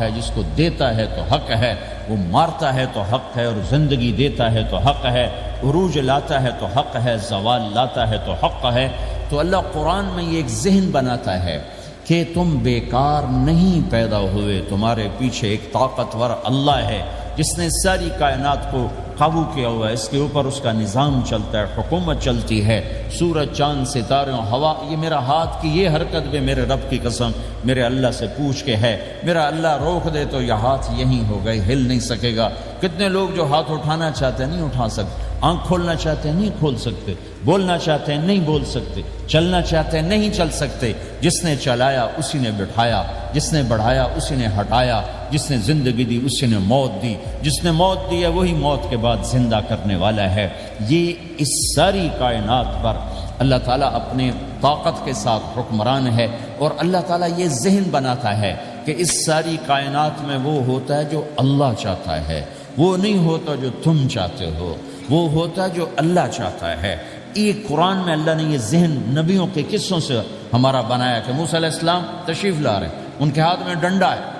ہے، جس کو دیتا ہے تو حق ہے، وہ مارتا ہے تو حق ہے، اور زندگی دیتا ہے تو حق ہے، عروج لاتا ہے تو حق ہے، زوال لاتا ہے تو حق ہے۔ تو اللہ قرآن میں یہ ایک ذہن بناتا ہے کہ تم بیکار نہیں پیدا ہوئے، تمہارے پیچھے ایک طاقتور اللہ ہے جس نے ساری کائنات کو قابو کیا ہوا ہے، اس کے اوپر اس کا نظام چلتا ہے، حکومت چلتی ہے، سورج چاند ستارے ہوا، یہ میرا ہاتھ کی یہ حرکت بھی میرے رب کی قسم میرے اللہ سے پوچھ کے ہے، میرا اللہ روک دے تو یہ ہاتھ یہیں ہو گئے، ہل نہیں سکے گا۔ کتنے لوگ جو ہاتھ اٹھانا چاہتے ہیں نہیں اٹھا سکتے، آنکھ کھولنا چاہتے ہیں نہیں کھول سکتے، بولنا چاہتے ہیں نہیں بول سکتے، چلنا چاہتے ہیں نہیں چل سکتے۔ جس نے چلایا اسی نے بٹھایا، جس نے بڑھایا اسی نے ہٹایا، جس نے زندگی دی اسی نے موت دی، جس نے موت دی ہے وہی موت کے بعد زندہ کرنے والا ہے۔ یہ اس ساری کائنات پر اللہ تعالیٰ اپنے طاقت کے ساتھ حکمران ہے، اور اللہ تعالیٰ یہ ذہن بناتا ہے کہ اس ساری کائنات میں وہ ہوتا ہے جو اللہ چاہتا ہے، وہ نہیں ہوتا جو تم چاہتے ہو، وہ ہوتا جو اللہ چاہتا ہے۔ یہ قرآن میں اللہ نے یہ ذہن نبیوں کے قصوں سے ہمارا بنایا کہ موسیٰ علیہ السلام تشریف لا رہے ہیں، ان کے ہاتھ میں ڈنڈا ہے،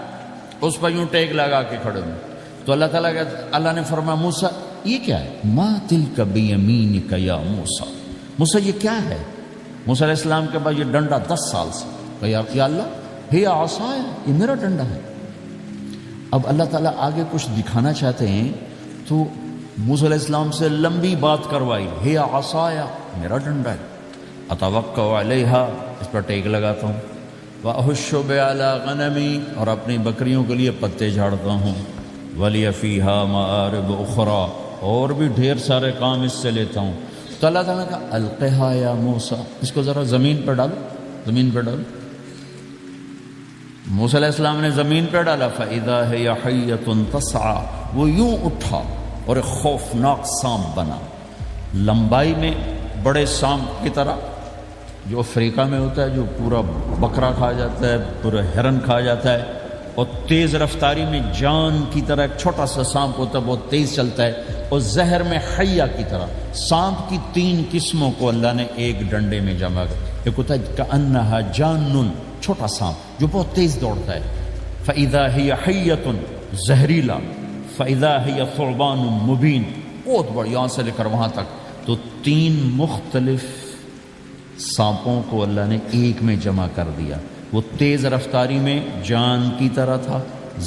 اس پر یوں ٹیک لگا کے کھڑے ہوئے، تو اللہ نے فرمایا موسیٰ یہ کیا ہے؟ ما تلک بیمینک یا موسیٰ، موسیٰ یہ کیا ہے؟ موسیٰ علیہ السلام کے بعد یہ ڈنڈا 10 سال سے کہا یا اللہ ہی عصایا، یہ میرا ڈنڈا ہے۔ اب اللہ تعالیٰ آگے کچھ دکھانا چاہتے ہیں تو موسیٰ علیہ السلام سے لمبی بات کروائی، ہے عصایا میرا ڈنڈا ہے، اتوکل علیہا اس پر ٹیک لگاتا ہوں، واحش علی غنمی اور اپنی بکریوں کے لیے پتے جھاڑتا ہوں، ولی فیہا مآرب اخرى اور بھی ڈھیر سارے کام اس سے لیتا ہوں۔ تو اللہ تعالیٰ نے کہا القھا یا موسیٰ، اس کو ذرا زمین پہ ڈالو، زمین پہ ڈالو۔ موسیٰ علیہ السلام نے زمین پہ ڈالا، فَإِذَا هِيَ حَيَّةٌ تَسْعَىٰ، وہ یوں اٹھا اور ایک خوفناک سانپ بنا، لمبائی میں بڑے سانپ کی طرح جو افریقہ میں ہوتا ہے، جو پورا بکرا کھا جاتا ہے، پورا ہرن کھا جاتا ہے، اور تیز رفتاری میں جان کی طرح ایک چھوٹا سا سانپ ہوتا ہے، بہت تیز چلتا ہے، اور زہر میں حیہ کی طرح۔ سانپ کی 3 قسموں کو اللہ نے ایک ڈنڈے میں جمع کر، ایک ہوتا ہے کأنہا جان، چھوٹا سانپ جو بہت تیز دوڑتا ہے، فَإِذَا هِيَ حَيَّةٌ زہریلا، فَإِذَا هِيَ ثُعْبَانٌ مُبِينٌ، بہت بڑی، یہاں سے لے کر وہاں تک۔ تو 3 مختلف سانپوں کو اللہ نے ایک میں جمع کر دیا، وہ تیز رفتاری میں جان کی طرح تھا،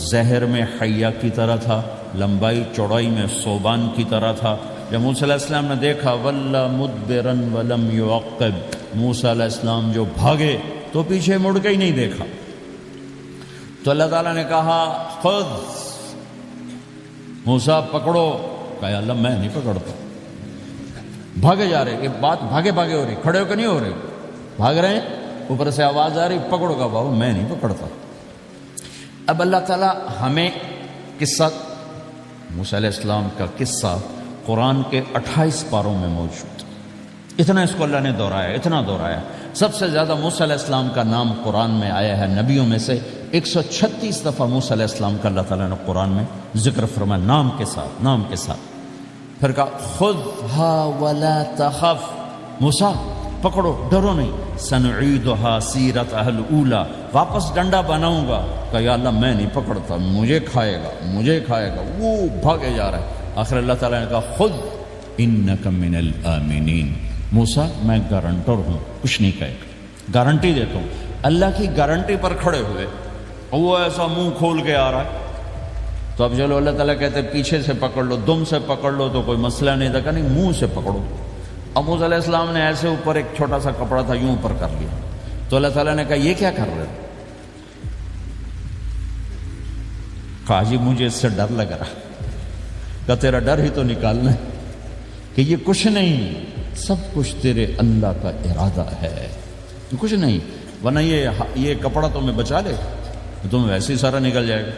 زہر میں حیہ کی طرح تھا، لمبائی چوڑائی میں ثعبان کی طرح تھا۔ جب موسیٰ علیہ السلام نے دیکھا وَلَّا مُدْبِرًا وَلَمْ يُعَقِّبْ، موسیٰ علیہ السلام جو بھاگے تو پیچھے مڑ کے ہی نہیں دیکھا، تو اللہ تعالیٰ نے کہا خود موسیٰ پکڑو، کہا اللہ میں نہیں پکڑتا، بھاگے جا رہے، یہ بات بھاگے بھاگے ہو رہی، کھڑے ہو کے نہیں ہو رہے، بھاگ رہے ہیں، اوپر سے آواز آ رہی پکڑو گا، بابا میں نہیں پکڑتا۔ اب اللہ تعالیٰ ہمیں قصہ موسیٰ علیہ السلام کا قصہ قرآن کے 28 پاروں میں موجود، اتنا اس کو اللہ نے دہرایا، اتنا دہرایا۔ سب سے زیادہ موسیٰ علیہ السلام کا نام قرآن میں آیا ہے نبیوں میں سے، 136 دفعہ موسیٰ علیہ السلام کا اللہ تعالیٰ نے قرآن میں ذکر فرمایا، نام کے ساتھ، نام کے ساتھ۔ پھر کہا خذھا ولا تخف، موسیٰ پکڑو ڈرو نہیں، سنعیدھا سیرتھا الاولی، واپس ڈنڈا بناؤں گا، کہا یا اللہ میں نہیں پکڑتا، مجھے کھائے گا، مجھے کھائے گا، وہ بھاگے جا رہا ہے۔ آخر اللہ تعالیٰ نے کہا خذ انک من الآمنین، موسیٰ میں گارنٹر ہوں، کچھ نہیں کہے گا، گارنٹی دیتا ہوں۔ اللہ کی گارنٹی پر کھڑے ہوئے، اور وہ ایسا منہ کھول کے آ رہا ہے، تو اب چلو اللہ تعالیٰ کہتے ہیں پیچھے سے پکڑ لو، دم سے پکڑ لو تو کوئی مسئلہ نہیں تھا، کہ نہیں منہ سے پکڑو۔ اب موسیٰ علیہ السلام نے ایسے اوپر ایک چھوٹا سا کپڑا تھا یوں اوپر کر لیا، تو اللہ تعالیٰ نے کہا یہ کیا کر رہے ہو؟ کہا جی مجھے اس سے ڈر لگ رہا، کہ تیرا ڈر ہی تو نکالنا ہے، کہ یہ کچھ نہیں، سب کچھ تیرے اللہ کا ارادہ ہے، کچھ نہیں، ورنہ یہ کپڑا تمہیں بچا لے، تمہیں ویسے ہی سارا نکل جائے گا۔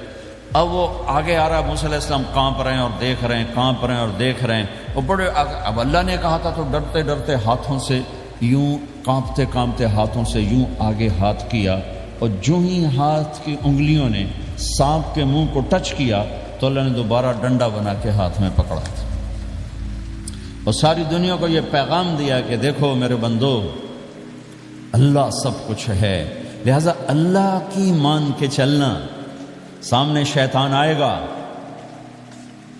اب وہ آگے آ رہا ہے، موسیٰ علیہ السلام کانپ رہے ہیں اور دیکھ رہے ہیں، کانپ رہے ہیں اور دیکھ رہے ہیں، اور بڑے اب اللہ نے کہا تھا تو ڈرتے ڈرتے ہاتھوں سے یوں، کانپتے کانپتے ہاتھوں سے یوں آگے ہاتھ کیا، اور جو ہی ہاتھ کی انگلیوں نے سانپ کے منہ کو ٹچ کیا تو اللہ نے دوبارہ ڈنڈا بنا کے ہاتھ میں پکڑا تھا، اور ساری دنیا کو یہ پیغام دیا کہ دیکھو میرے بندو، اللہ سب کچھ ہے، لہذا اللہ کی مان کے چلنا سامنے شیطان آئے گا،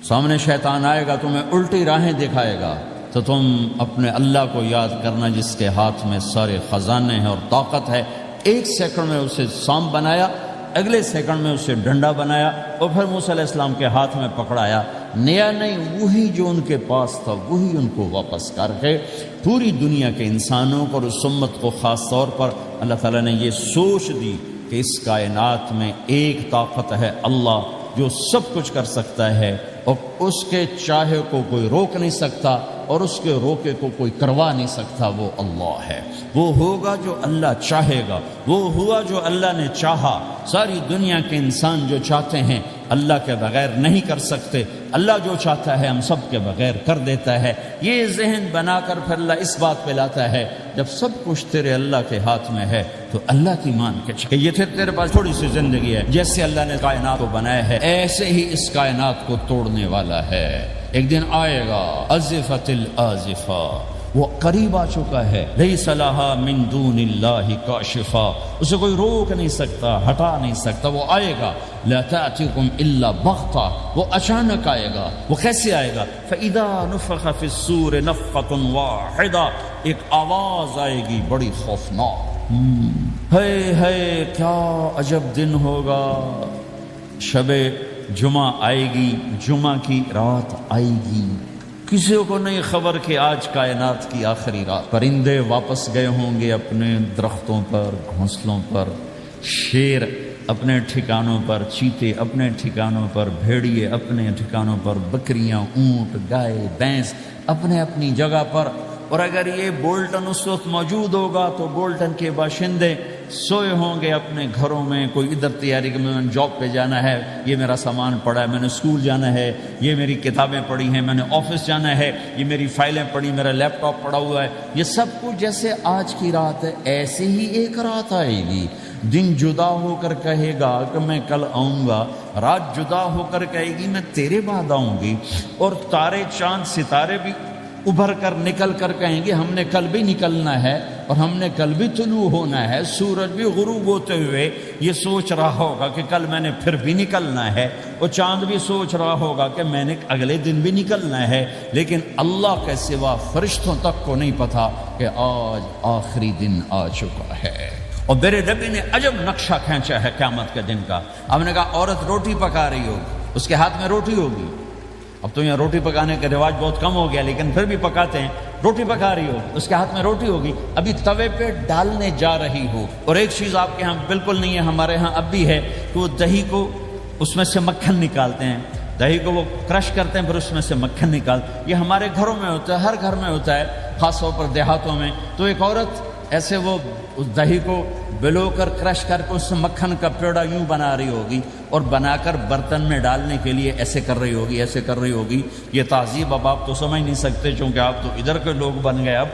سامنے شیطان آئے گا، تمہیں الٹی راہیں دکھائے گا، تو تم اپنے اللہ کو یاد کرنا جس کے ہاتھ میں سارے خزانے ہیں اور طاقت ہے۔ ایک سیکنڈ میں اسے سانپ بنایا، اگلے سیکنڈ میں اسے ڈنڈا بنایا، اور پھر موسیٰ علیہ السلام کے ہاتھ میں پکڑایا۔ نیا نہیں، وہی جو ان کے پاس تھا وہی ان کو واپس کر کے پوری دنیا کے انسانوں کو اور اس امت کو خاص طور پر اللہ تعالیٰ نے یہ سوچ دی کہ اس کائنات میں ایک طاقت ہے، اللہ، جو سب کچھ کر سکتا ہے، اور اس کے چاہے کو کوئی روک نہیں سکتا اور اس کے روکے کو کوئی کروا نہیں سکتا، وہ اللہ ہے۔ وہ ہوگا جو اللہ چاہے گا، وہ ہوا جو اللہ نے چاہا۔ ساری دنیا کے انسان جو چاہتے ہیں اللہ کے بغیر نہیں کر سکتے، اللہ جو چاہتا ہے ہم سب کے بغیر کر دیتا ہے۔ یہ ذہن بنا کر پھر اللہ اس بات پہ لاتا ہے جب سب کچھ تیرے اللہ کے ہاتھ میں ہے تو اللہ کی مان کے کہ یہ تیرے پاس تھوڑی سی زندگی ہے، جیسے اللہ نے کائنات کو بنایا ہے ایسے ہی اس کائنات کو توڑنے والا ہے۔ ایک دن آئے گا، ازفت الازفہ، وہ قریب آ چکا ہے، لیس لہا من دون اللہ کاشفہ، اسے کوئی روک نہیں سکتا، ہٹا نہیں سکتا، وہ آئے گا۔ لا تأتیکم الا بغتہ، وہ اچانک آئے گا۔ وہ کیسے آئے گا؟ فَإِذَا نُفِخَ فِي الصُّورِ نَفْخَةٌ وَاحِدَةٌ، ایک آواز آئے گی بڑی خوفناک۔ ہے کیا عجب دن ہوگا، شب جمعہ آئے گی، جمعہ کی رات آئے گی، کسی کو نہیں خبر کہ آج کائنات کی آخری رات۔ پرندے واپس گئے ہوں گے اپنے درختوں پر، گھونسلوں پر، شیر اپنے ٹھکانوں پر، چیتے اپنے ٹھکانوں پر، بھیڑیے اپنے ٹھکانوں پر، بکریاں، اونٹ، گائے، بھینس اپنے اپنی جگہ پر۔ اور اگر یہ بولٹن اس وقت موجود ہوگا تو بولٹن کے باشندے سوئے ہوں گے اپنے گھروں میں، کوئی ادھر تیاری کہ میں نے جاب پہ جانا ہے، یہ میرا سامان پڑا ہے، میں نے اسکول جانا ہے، یہ میری کتابیں پڑھی ہیں، میں نے آفس جانا ہے، یہ میری فائلیں پڑھی، میرا لیپ ٹاپ پڑا ہوا ہے۔ یہ سب کچھ جیسے آج کی رات ہے ایسے ہی ایک رات آئے گی۔ دن جدا ہو کر کہے گا کہ میں کل آؤں گا، رات جدا ہو کر کہے گی میں تیرے بعد آؤں گی، اور تارے چاند ستارے بھی ابھر کر نکل کر کہیں گے ہم نے کل بھی نکلنا ہے اور ہم نے کل بھی طلوع ہونا ہے۔ سورج بھی غروب ہوتے ہوئے یہ سوچ رہا ہوگا کہ کل میں نے پھر بھی نکلنا ہے، اور چاند بھی سوچ رہا ہوگا کہ میں نے اگلے دن بھی نکلنا ہے، لیکن اللہ کے سوا فرشتوں تک کو نہیں پتا کہ آج آخری دن آ چکا ہے۔ اور میرے نبی نے عجب نقشہ کھینچا ہے قیامت کے دن کا۔ ہم نے کہا عورت روٹی پکا رہی ہوگی، اس کے ہاتھ میں روٹی ہوگی۔ اب تو یہاں روٹی پکانے کا رواج بہت کم ہو گیا، لیکن پھر بھی پکاتے ہیں۔ روٹی پکا رہی ہوگی، اس کے ہاتھ میں روٹی ہوگی، ابھی توے پہ ڈالنے جا رہی ہو۔ اور ایک چیز آپ کے ہاں بالکل نہیں ہے، ہمارے ہاں اب بھی ہے کہ وہ دہی کو اس میں سے مکھن نکالتے ہیں، دہی کو وہ کرش کرتے ہیں، پھر اس میں سے مکھن نکالتے ہیں۔ یہ ہمارے گھروں میں ہوتا ہے، ہر گھر میں ہوتا ہے، خاص طور پر دیہاتوں میں۔ تو ایک عورت ایسے وہ اس دہی کو بلو کر کرش کر کے اس مکھن کا پیڑا یوں بنا رہی ہوگی، اور بنا کر برتن میں ڈالنے کے لیے ایسے کر رہی ہوگی، ایسے کر رہی ہوگی۔ یہ تہذیب اب آپ تو سمجھ نہیں سکتے چونکہ آپ تو ادھر کے لوگ بن گئے اب،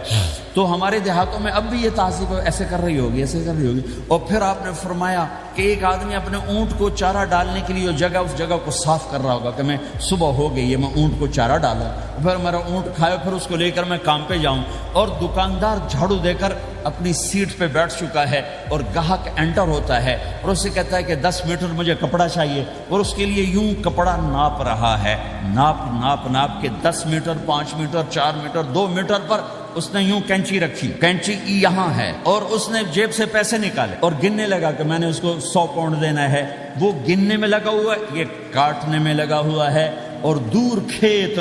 تو ہمارے دیہاتوں میں اب بھی یہ تہذیب ایسے کر رہی ہوگی، ایسے کر رہی ہوگی۔ اور پھر آپ نے فرمایا کہ ایک آدمی اپنے اونٹ کو چارہ ڈالنے کے لیے اس جگہ کو صاف کر رہا ہوگا کہ میں صبح ہو گئی ہے، میں اونٹ کو چارہ ڈالا، پھر میرا اونٹ کھایا، پھر اس کو لے کر میں کام پہ جاؤں۔ اور دکاندار جھاڑو دے کر اپنی سیٹ پہ بیٹھ چکا ہے، اور گاہک انٹر ہوتا ہے اور اسے کہتا ہے کہ 10 میٹر مجھے کپڑا چاہیے، اور اس کے لیے یوں کپڑا ناپ رہا ہے، ناپ کے 10 میٹر، 5 میٹر، 4 میٹر، 2 میٹر پر اس نے یوں کینچی رکھی، کینچی یہاں ہے، اور اس نے جیب سے پیسے نکالے اور گننے لگا کہ میں نے اس کو 100 پاؤنڈ دینا ہے۔ وہ گننے میں لگا ہوا ہے، یہ کاٹنے میں لگا ہوا ہے۔ اور دور کھیت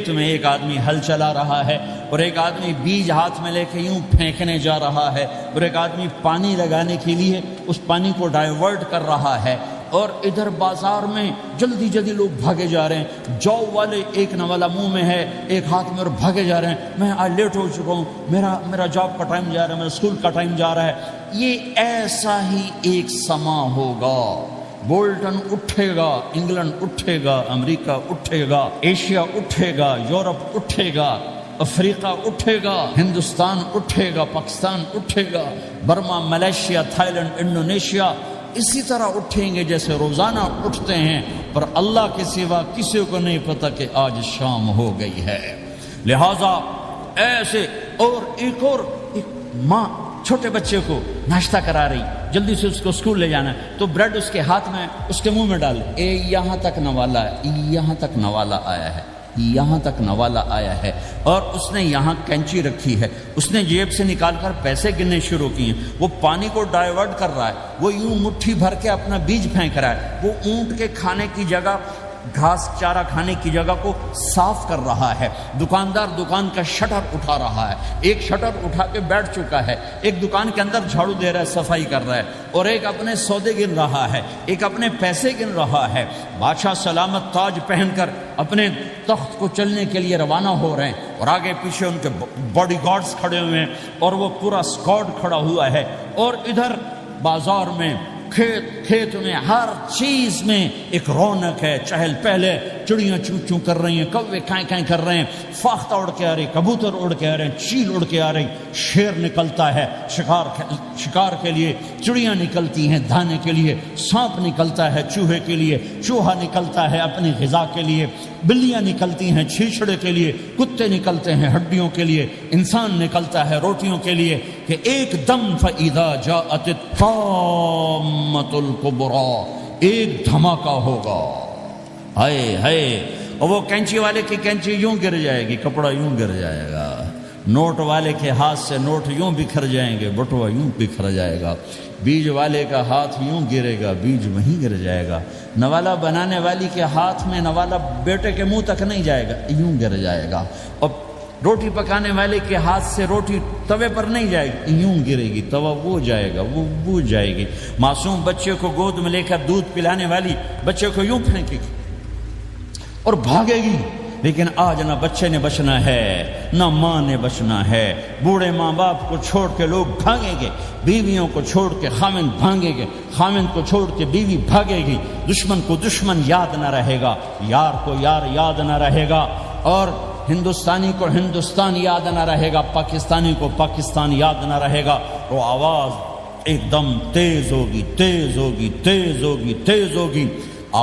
میں ایک آدمی ہل چلا رہا ہے، اور ایک آدمی بیج ہاتھ میں لے کے یوں پھینکنے جا رہا ہے، اور ایک آدمی پانی لگانے کے لیے اس پانی کو ڈائیورٹ کر رہا ہے۔ اور ادھر بازار میں جلدی لوگ بھاگے جا رہے ہیں، جو والے ایک نوالا منہ میں ہے، ایک ہاتھ میں، اور بھاگے جا رہے ہیں۔ میں آج لیٹ ہو چکا ہوں، میرا جاب کا ٹائم جا رہا ہے، میرا اسکول کا ٹائم جا رہا ہے۔ یہ ایسا ہی ایک سما ہوگا، بولٹن اٹھے گا، انگلینڈ اٹھے گا، امریکہ اٹھے گا، ایشیا اٹھے گا، یورپ اٹھے گا، افریقہ اٹھے گا، ہندوستان اٹھے گا، پاکستان اٹھے گا، Burma, Malaysia, Thailand, Indonesia اسی طرح اٹھیں گے جیسے روزانہ اٹھتے ہیں، پر اللہ کے سوا کسی کو نہیں پتا کہ آج شام ہو گئی ہے۔ لہذا ایسے، اور ایک ماں چھوٹے بچے کو ناشتہ کرا رہی، جلدی سے اس کو اسکول لے جانا ہے، تو بریڈ اس کے ہاتھ میں اس کے منہ میں ڈال، یہاں تک نوالا ہے، یہاں تک نوالا آیا ہے، یہاں تک نوالا آیا ہے، اور اس نے یہاں کینچی رکھی ہے، اس نے جیب سے نکال کر پیسے گننے شروع کیے، وہ پانی کو ڈائیورٹ کر رہا ہے، وہ یوں مٹھی بھر کے اپنا بیج پھینک رہا ہے، وہ اونٹ کے کھانے کی جگہ، گھاس چارہ کھانے کی جگہ کو صاف کر رہا ہے، دکاندار دکان کا شٹر اٹھا رہا ہے، ایک شٹر اٹھا کے بیٹھ چکا ہے، ایک دکان کے اندر جھاڑو دے رہا ہے، صفائی کر رہا ہے، اور ایک اپنے سودے گن رہا ہے، ایک اپنے پیسے گن رہا ہے۔ بادشاہ سلامت تاج پہن کر اپنے تخت کو چلنے کے لیے روانہ ہو رہے ہیں، اور آگے پیچھے ان کے باڈی گارڈز کھڑے ہوئے ہیں، اور وہ پورا اسکواڈ کھڑا ہوا ہے، اور ادھر بازار میں، کھیت میں، ہر چیز میں ایک رونق ہے، چہل پہلے، چڑیاں چوں چوں کر رہی ہیں، کوے کائیں کائیں کر رہے ہیں، فاختہ اڑ کے آ رہی، کبوتر اڑ کے آ رہے ہیں، چیل اڑ کے آ رہی، شیر نکلتا ہے شکار کے لیے، چڑیاں نکلتی ہیں دانے کے لیے، سانپ نکلتا ہے چوہے کے لیے، چوہا نکلتا ہے اپنی غذا کے لیے، بلیاں نکلتی ہیں چھیچڑے کے لیے، کتے نکلتے ہیں ہڈیوں کے لیے، انسان نکلتا ہے روٹیوں کے لیے، کہ ایک دم فَإِذَا جَاءَتِ الطَّامَّةُ الْكُبْرَى، ایک دھماکہ ہوگا، ہائے ہائے، اور وہ کینچی والے کی کینچی یوں گر جائے گی، کپڑا یوں گر جائے گا، نوٹ والے کے ہاتھ سے نوٹ یوں بکھر جائیں گے، بٹوا یوں بکھر جائے گا، بیج والے کا ہاتھ یوں گرے گا، بیج وہیں گر جائے گا، نوالا بنانے والی کے ہاتھ میں نوالا بیٹے کے منہ تک نہیں جائے گا، یوں گر جائے گا، اور روٹی پکانے والے کے ہاتھ سے روٹی توے پر نہیں جائے گی، یوں گرے گی، توا وہ جائے گا، وہ بو جائے گی، معصوم بچے کو گود میں لے کر دودھ پلانے والی بچے کو یوں پھینکے گی اور بھاگے گی، لیکن آج نہ بچے نے بچنا ہے، نہ ماں نے بچنا ہے، بوڑھے ماں باپ کو چھوڑ کے لوگ بھاگیں گے، بیویوں کو چھوڑ کے خامند بھاگیں گے، خامند کو چھوڑ کے بیوی بھاگے گی، دشمن کو دشمن یاد نہ رہے گا، یار کو یار یاد نہ رہے گا، اور ہندوستانی کو ہندوستان یاد نہ رہے گا، پاکستانی کو پاکستان یاد نہ رہے گا، وہ آواز ایک دم تیز ہوگی، تیز ہوگی، تیز ہوگی، تیز ہوگی،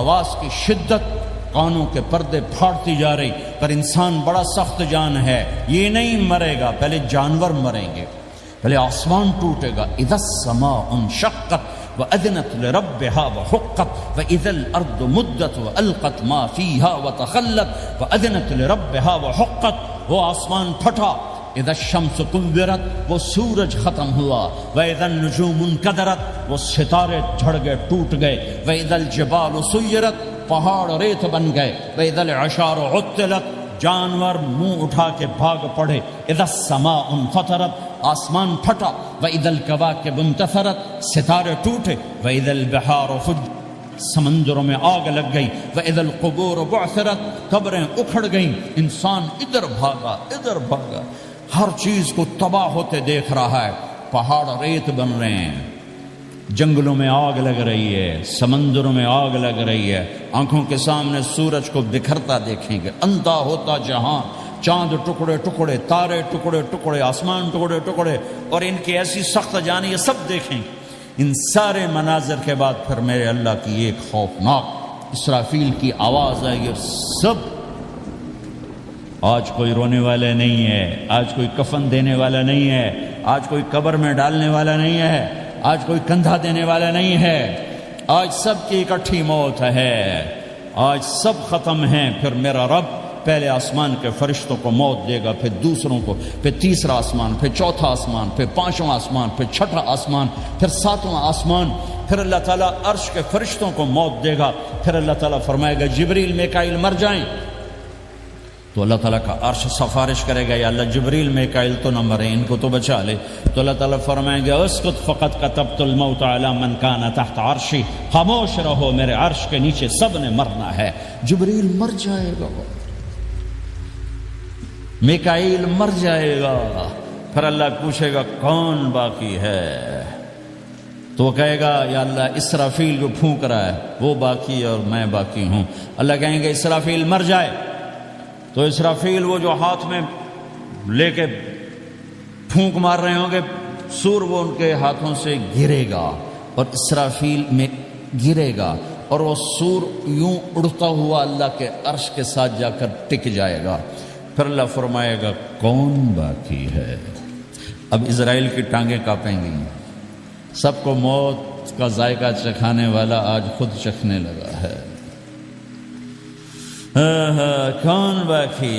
آواز کی شدت کانوں کے پردے پھاڑتی جا رہی، پر انسان بڑا سخت جان ہے، یہ نہیں مرے گا، پہلے جانور مریں گے، پہلے آسمان ٹوٹے گا، اذا السماء انشقت وَأَذِنَتْ لِرَبِّهَا وَحُقَّتْ وَإِذَا الْأَرْضُ مُدَّتْ وَأَلْقَتْ مَا فِيهَا وَتَخَلَّتْ وَأَذِنَتْ لِرَبِّهَا وَحُقَّتْ، وہ آسمان پھٹا، اذا الشمس كُوِّرَتْ، وہ سورج ختم ہوا، وَإِذَا النُّجُومُ انْكَدَرَتْ، وہ ستارے جھڑ گئے، ٹوٹ گئے، وَإِذَا الْجِبَالُ سُيِّرَتْ، پہاڑ ریت بن گئے، وَإِذَا الْعِشَارُ عُطِّلَتْ، جانور منہ اٹھا کے بھاگ پڑے، اذا السماء انفطرت، آسمان پھٹا، وَإِذَا الْكَوَاكِبُ انتَثَرَتْ، ستارے ٹوٹے، وَإِذَا الْبِحَارُ فُجِّرَتْ، سمندروں میں آگ لگ گئی، وَإِذَا الْقُبُورُ بُعْثِرَتْ، قبریں اکھڑ گئیں، انسان ادھر بھاگا ادھر بھاگا، ہر چیز کو تباہ ہوتے دیکھ رہا ہے، پہاڑ ریت بن رہے ہیں، جنگلوں میں آگ لگ رہی ہے، سمندروں میں آگ لگ رہی ہے، آنکھوں کے سامنے سورج کو بکھرتا دیکھیں گے، اندھا ہوتا جہاں، چاند ٹکڑے ٹکڑے، تارے ٹکڑے ٹکڑے، آسمان ٹکڑے ٹکڑے، اور ان کی ایسی سخت جانی، یہ سب دیکھیں۔ ان سارے مناظر کے بعد پھر میرے اللہ کی ایک خوفناک اسرافیل کی آواز آئے گی، سب، آج کوئی رونے والا نہیں ہے، آج کوئی کفن دینے والا نہیں ہے، آج کوئی قبر میں ڈالنے والا نہیں ہے، آج کوئی کندھا دینے والا نہیں ہے، آج سب کی اکٹھی موت ہے، آج سب ختم ہیں۔ پھر میرا رب پہلے آسمان کے فرشتوں کو موت دے گا، پھر دوسروں کو، پھر تیسرا آسمان، پھر چوتھا آسمان، پھر پانچواں آسمان، پھر چھٹا آسمان، پھر ساتواں آسمان، پھر اللہ تعالیٰ عرش کے فرشتوں کو موت دے گا، پھر اللہ تعالیٰ فرمائے گا جبریل میکائیل مر جائیں، تو اللہ تعالیٰ کا عرش سفارش کرے گا، یا اللہ جبریل میکائیل تو نہ مرے، ان کو تو بچا لے، تو اللہ تعالیٰ فرمائیں گے اسکت فقط کتبت الموت علی من کان تحت عرشی، خاموش رہو، میرے عرش کے نیچے سب نے مرنا ہے۔ جبریل مر جائے گا، میکائیل مر جائے گا، پھر اللہ پوچھے گا کون باقی ہے، تو وہ کہے گا یا اللہ اسرافیل کو پھونک رہا ہے وہ باقی اور میں باقی ہوں۔ اللہ کہیں گے اسرافیل مر جائے، تو اسرافیل وہ جو ہاتھ میں لے کے پھونک مار رہے ہوں گے، سور وہ ان کے ہاتھوں سے گرے گا اور اسرافیل میں گرے گا، اور وہ سور یوں اڑتا ہوا اللہ کے عرش کے ساتھ جا کر ٹک جائے گا۔ پھر اللہ فرمائے گا کون باقی ہے، اب اسرائیل کی ٹانگیں کانپیں گی. سب کو موت کا ذائقہ چکھانے والا آج خود چکھنے لگا ہے. کون باقی؟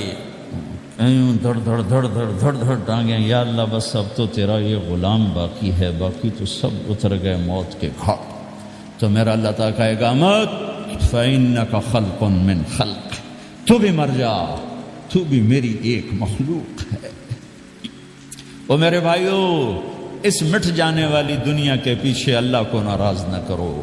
دھڑ دھڑ دھڑ دھڑ دھڑ دھڑ ٹانگیں. یا اللہ بس اب تو تیرا یہ غلام باقی ہے، باقی تو سب اتر گئے موت کے گھاٹ. تو میرا اللہ تعالیٰ کہے گا مت فَإِنَّكَ خَلْقٌ مِّن خَلْقِ، تو بھی مر جا، تو بھی میری ایک مخلوق ہے. او میرے بھائیو، اس مٹ جانے والی دنیا کے پیچھے اللہ کو ناراض نہ کرو.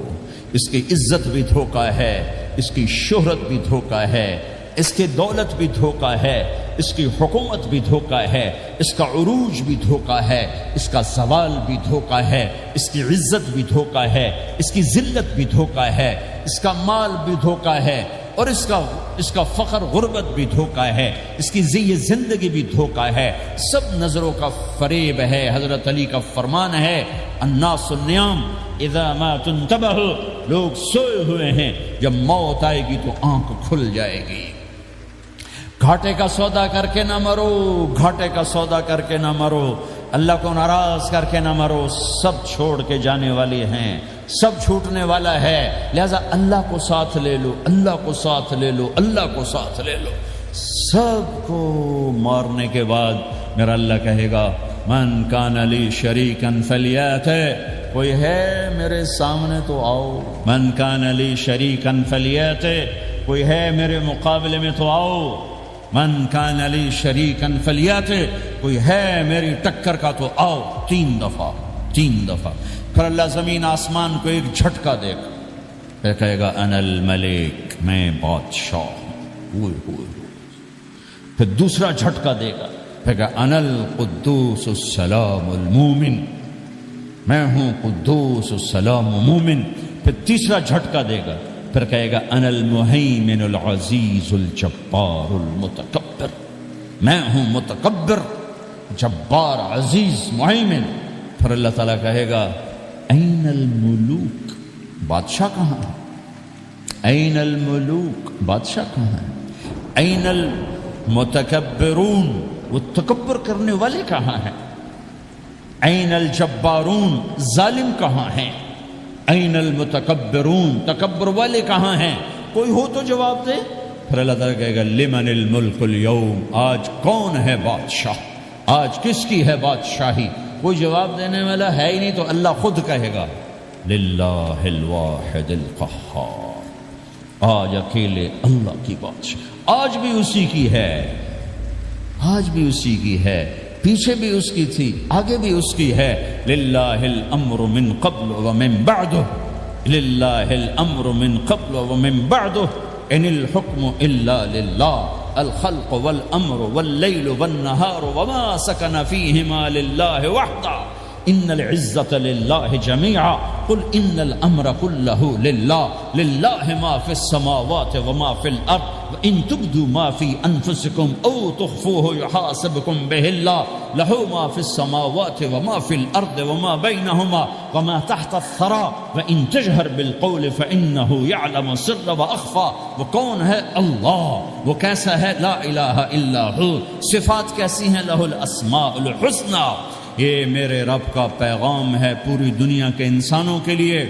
اس کی عزت بھی دھوکہ ہے، اس کی شہرت بھی دھوکہ ہے، اس کی دولت بھی دھوکہ ہے، اس کی حکومت بھی دھوکہ ہے، اس کا عروج بھی دھوکہ ہے، اس کا زوال بھی دھوکہ ہے، اس کی عزت بھی دھوکہ ہے، اس کی ذلت بھی دھوکہ ہے، اس کا مال بھی دھوکہ ہے، اور اس کا فخر غربت بھی دھوکہ ہے، اس کی زندگی بھی دھوکہ ہے. سب نظروں کا فریب ہے. حضرت علی کا فرمان ہے الناس النیام اذا ما تنتبہ، لوگ سوئے ہوئے ہیں، جب موت آئے گی تو آنکھ کھل جائے گی. گھاٹے کا سودا کر کے نہ مرو، گھاٹے کا سودا کر کے نہ مرو، اللہ کو ناراض کر کے نہ مرو. سب چھوڑ کے جانے والے ہیں، سب چھوٹنے والا ہے، لہذا اللہ کو ساتھ لے لو، اللہ کو ساتھ لے لو، اللہ کو ساتھ لے لو. سب کو مارنے کے بعد میرا اللہ کہے گا من کان لی شریکا فلیات، کوئی ہے میرے سامنے تو آؤ. من کان لی شریکا فلیات، کوئی ہے میرے مقابلے میں تو آؤ. من کان لی شریکا فلیات، کوئی ہے میری ٹکر کا تو آؤ. 3 دفعہ 3 دفعہ. پھر اللہ زمین آسمان کو ایک جھٹکا دے گا، پھر کہے گا انا الملک، میں بادشاہ ہوں. پھر دوسرا جھٹکا دے گا، پھر کہا انا القدوس السلام المومن، میں ہوں قدوس السلام مومن. پھر تیسرا جھٹکا دے گا، پھر کہے گا انا المہیمن العزیز الجبار المتکبر، میں ہوں متکبر، جبار، عزیز، مہیمن. پھر اللہ تعالیٰ کہے گا این الملوک، بادشاہ کہاں ہے؟ این الملوک، بادشاہ کہاں ہے؟ این المتکبرون، وہ تکبر کرنے والے کہاں ہیں؟ این الجبارون، ظالم کہاں ہیں؟ این المتکبرون، تکبر والے کہاں ہیں؟ کوئی ہو تو جواب دے. پھر اللہ تعالیٰ کہے گا لمن الملک اليوم، آج کون ہے بادشاہ؟ آج کس کی ہے بادشاہی؟ کوئی جواب دینے والا ہے ہی نہیں، تو اللہ خود کہے گا للہ الواحد القہار، آج اکیلے اللہ کی بادشاہ. آج بھی اسی کی ہے، آج بھی اسی کی ہے، پیچھے بھی اس کی تھی، آگے بھی اس کی ہے. للہ الامر من قبل ومن بعدہ، للہ الامر من قبل ومن بعدہ، ان الحکم الا للہ، الخلق والامر واللیل والنہار وما سکن فیہما للہ وحدہ، ان العزت للہ جميعا، قل ان الامر كله للہ، للہ ما فی السماوات وما فی الارض، وان تبدوا ما فی انفسکم او تخفوه یحاسبکم به اللہ، له ما فی السماوات وما فی الارض وما بینہما وما تحت الثرى، وان تجہر بالقول فانه يعلم السر واخفى. وہ کون ہے؟ اللہ. وہ کیسا ہے؟ لا الہ الا ہو. صفات کیسی ہیں؟ لہ الاسماء الحسنى. یہ میرے رب کا پیغام ہے پوری دنیا کے انسانوں کے لیے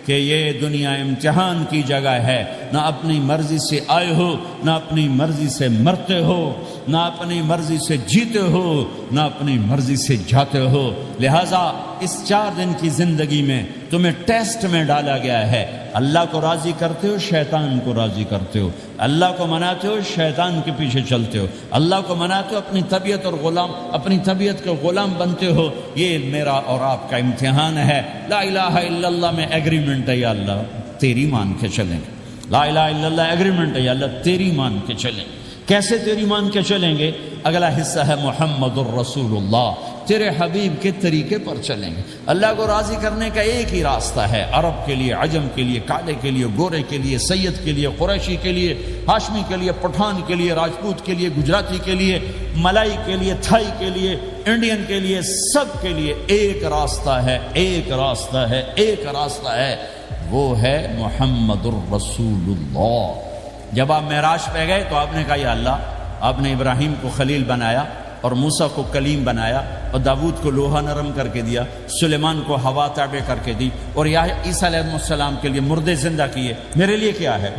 کہ یہ دنیا امتحان کی جگہ ہے. نہ اپنی مرضی سے آئے ہو، نہ اپنی مرضی سے مرتے ہو، نہ اپنی مرضی سے جیتے ہو، نہ اپنی مرضی سے جاتے ہو. لہٰذا اس 4 دن کی زندگی میں تمہیں ٹیسٹ میں ڈالا گیا ہے. اللہ کو راضی کرتے ہو، شیطان کو راضی کرتے ہو. اللہ کو مناتے ہو، شیطان کے پیچھے چلتے ہو. اللہ کو مناتے ہو، اپنی طبیعت اور اپنی طبیعت کے غلام بنتے ہو. یہ میرا اور آپ کا امتحان ہے. لا الہ الا اللہ میں ایگریمنٹ ہے، یا اللہ تیری مان کے چلیں گے. لا الہ الا اللہ ایگریمنٹ ہے، یا اللہ تیری مان کے چلیں. کیسے تیری مان کے چلیں گے؟ اگلا حصہ ہے محمد الرسول اللہ، تیرے حبیب کے طریقے پر چلیں گے. اللہ کو راضی کرنے کا ایک ہی راستہ ہے، عرب کے لیے، عجم کے لیے، کالے کے لیے، گورے کے لیے، سید کے لیے، قریشی کے لیے، ہاشمی کے لیے، پٹھان کے لیے، راجپوت کے لیے، گجراتی کے لیے، ملائی کے لیے، تھائی کے لیے، انڈین کے لیے، سب کے لیے ایک راستہ ہے، ایک راستہ ہے، ایک راستہ ہے. وہ ہے محمد الرسول اللہ. جب آپ معراج پہ گئے تو آپ نے کہا یا اللہ، آپ نے ابراہیم کو خلیل بنایا، اور موسیٰ کو کلیم بنایا اور داود کو لوہا نرم کر کے دیا، سلیمان کو ہوا تابع کر کے دی، اور عیسیٰ علیہ السلام کے لیے مردے زندہ کیے، میرے لیے کیا ہے؟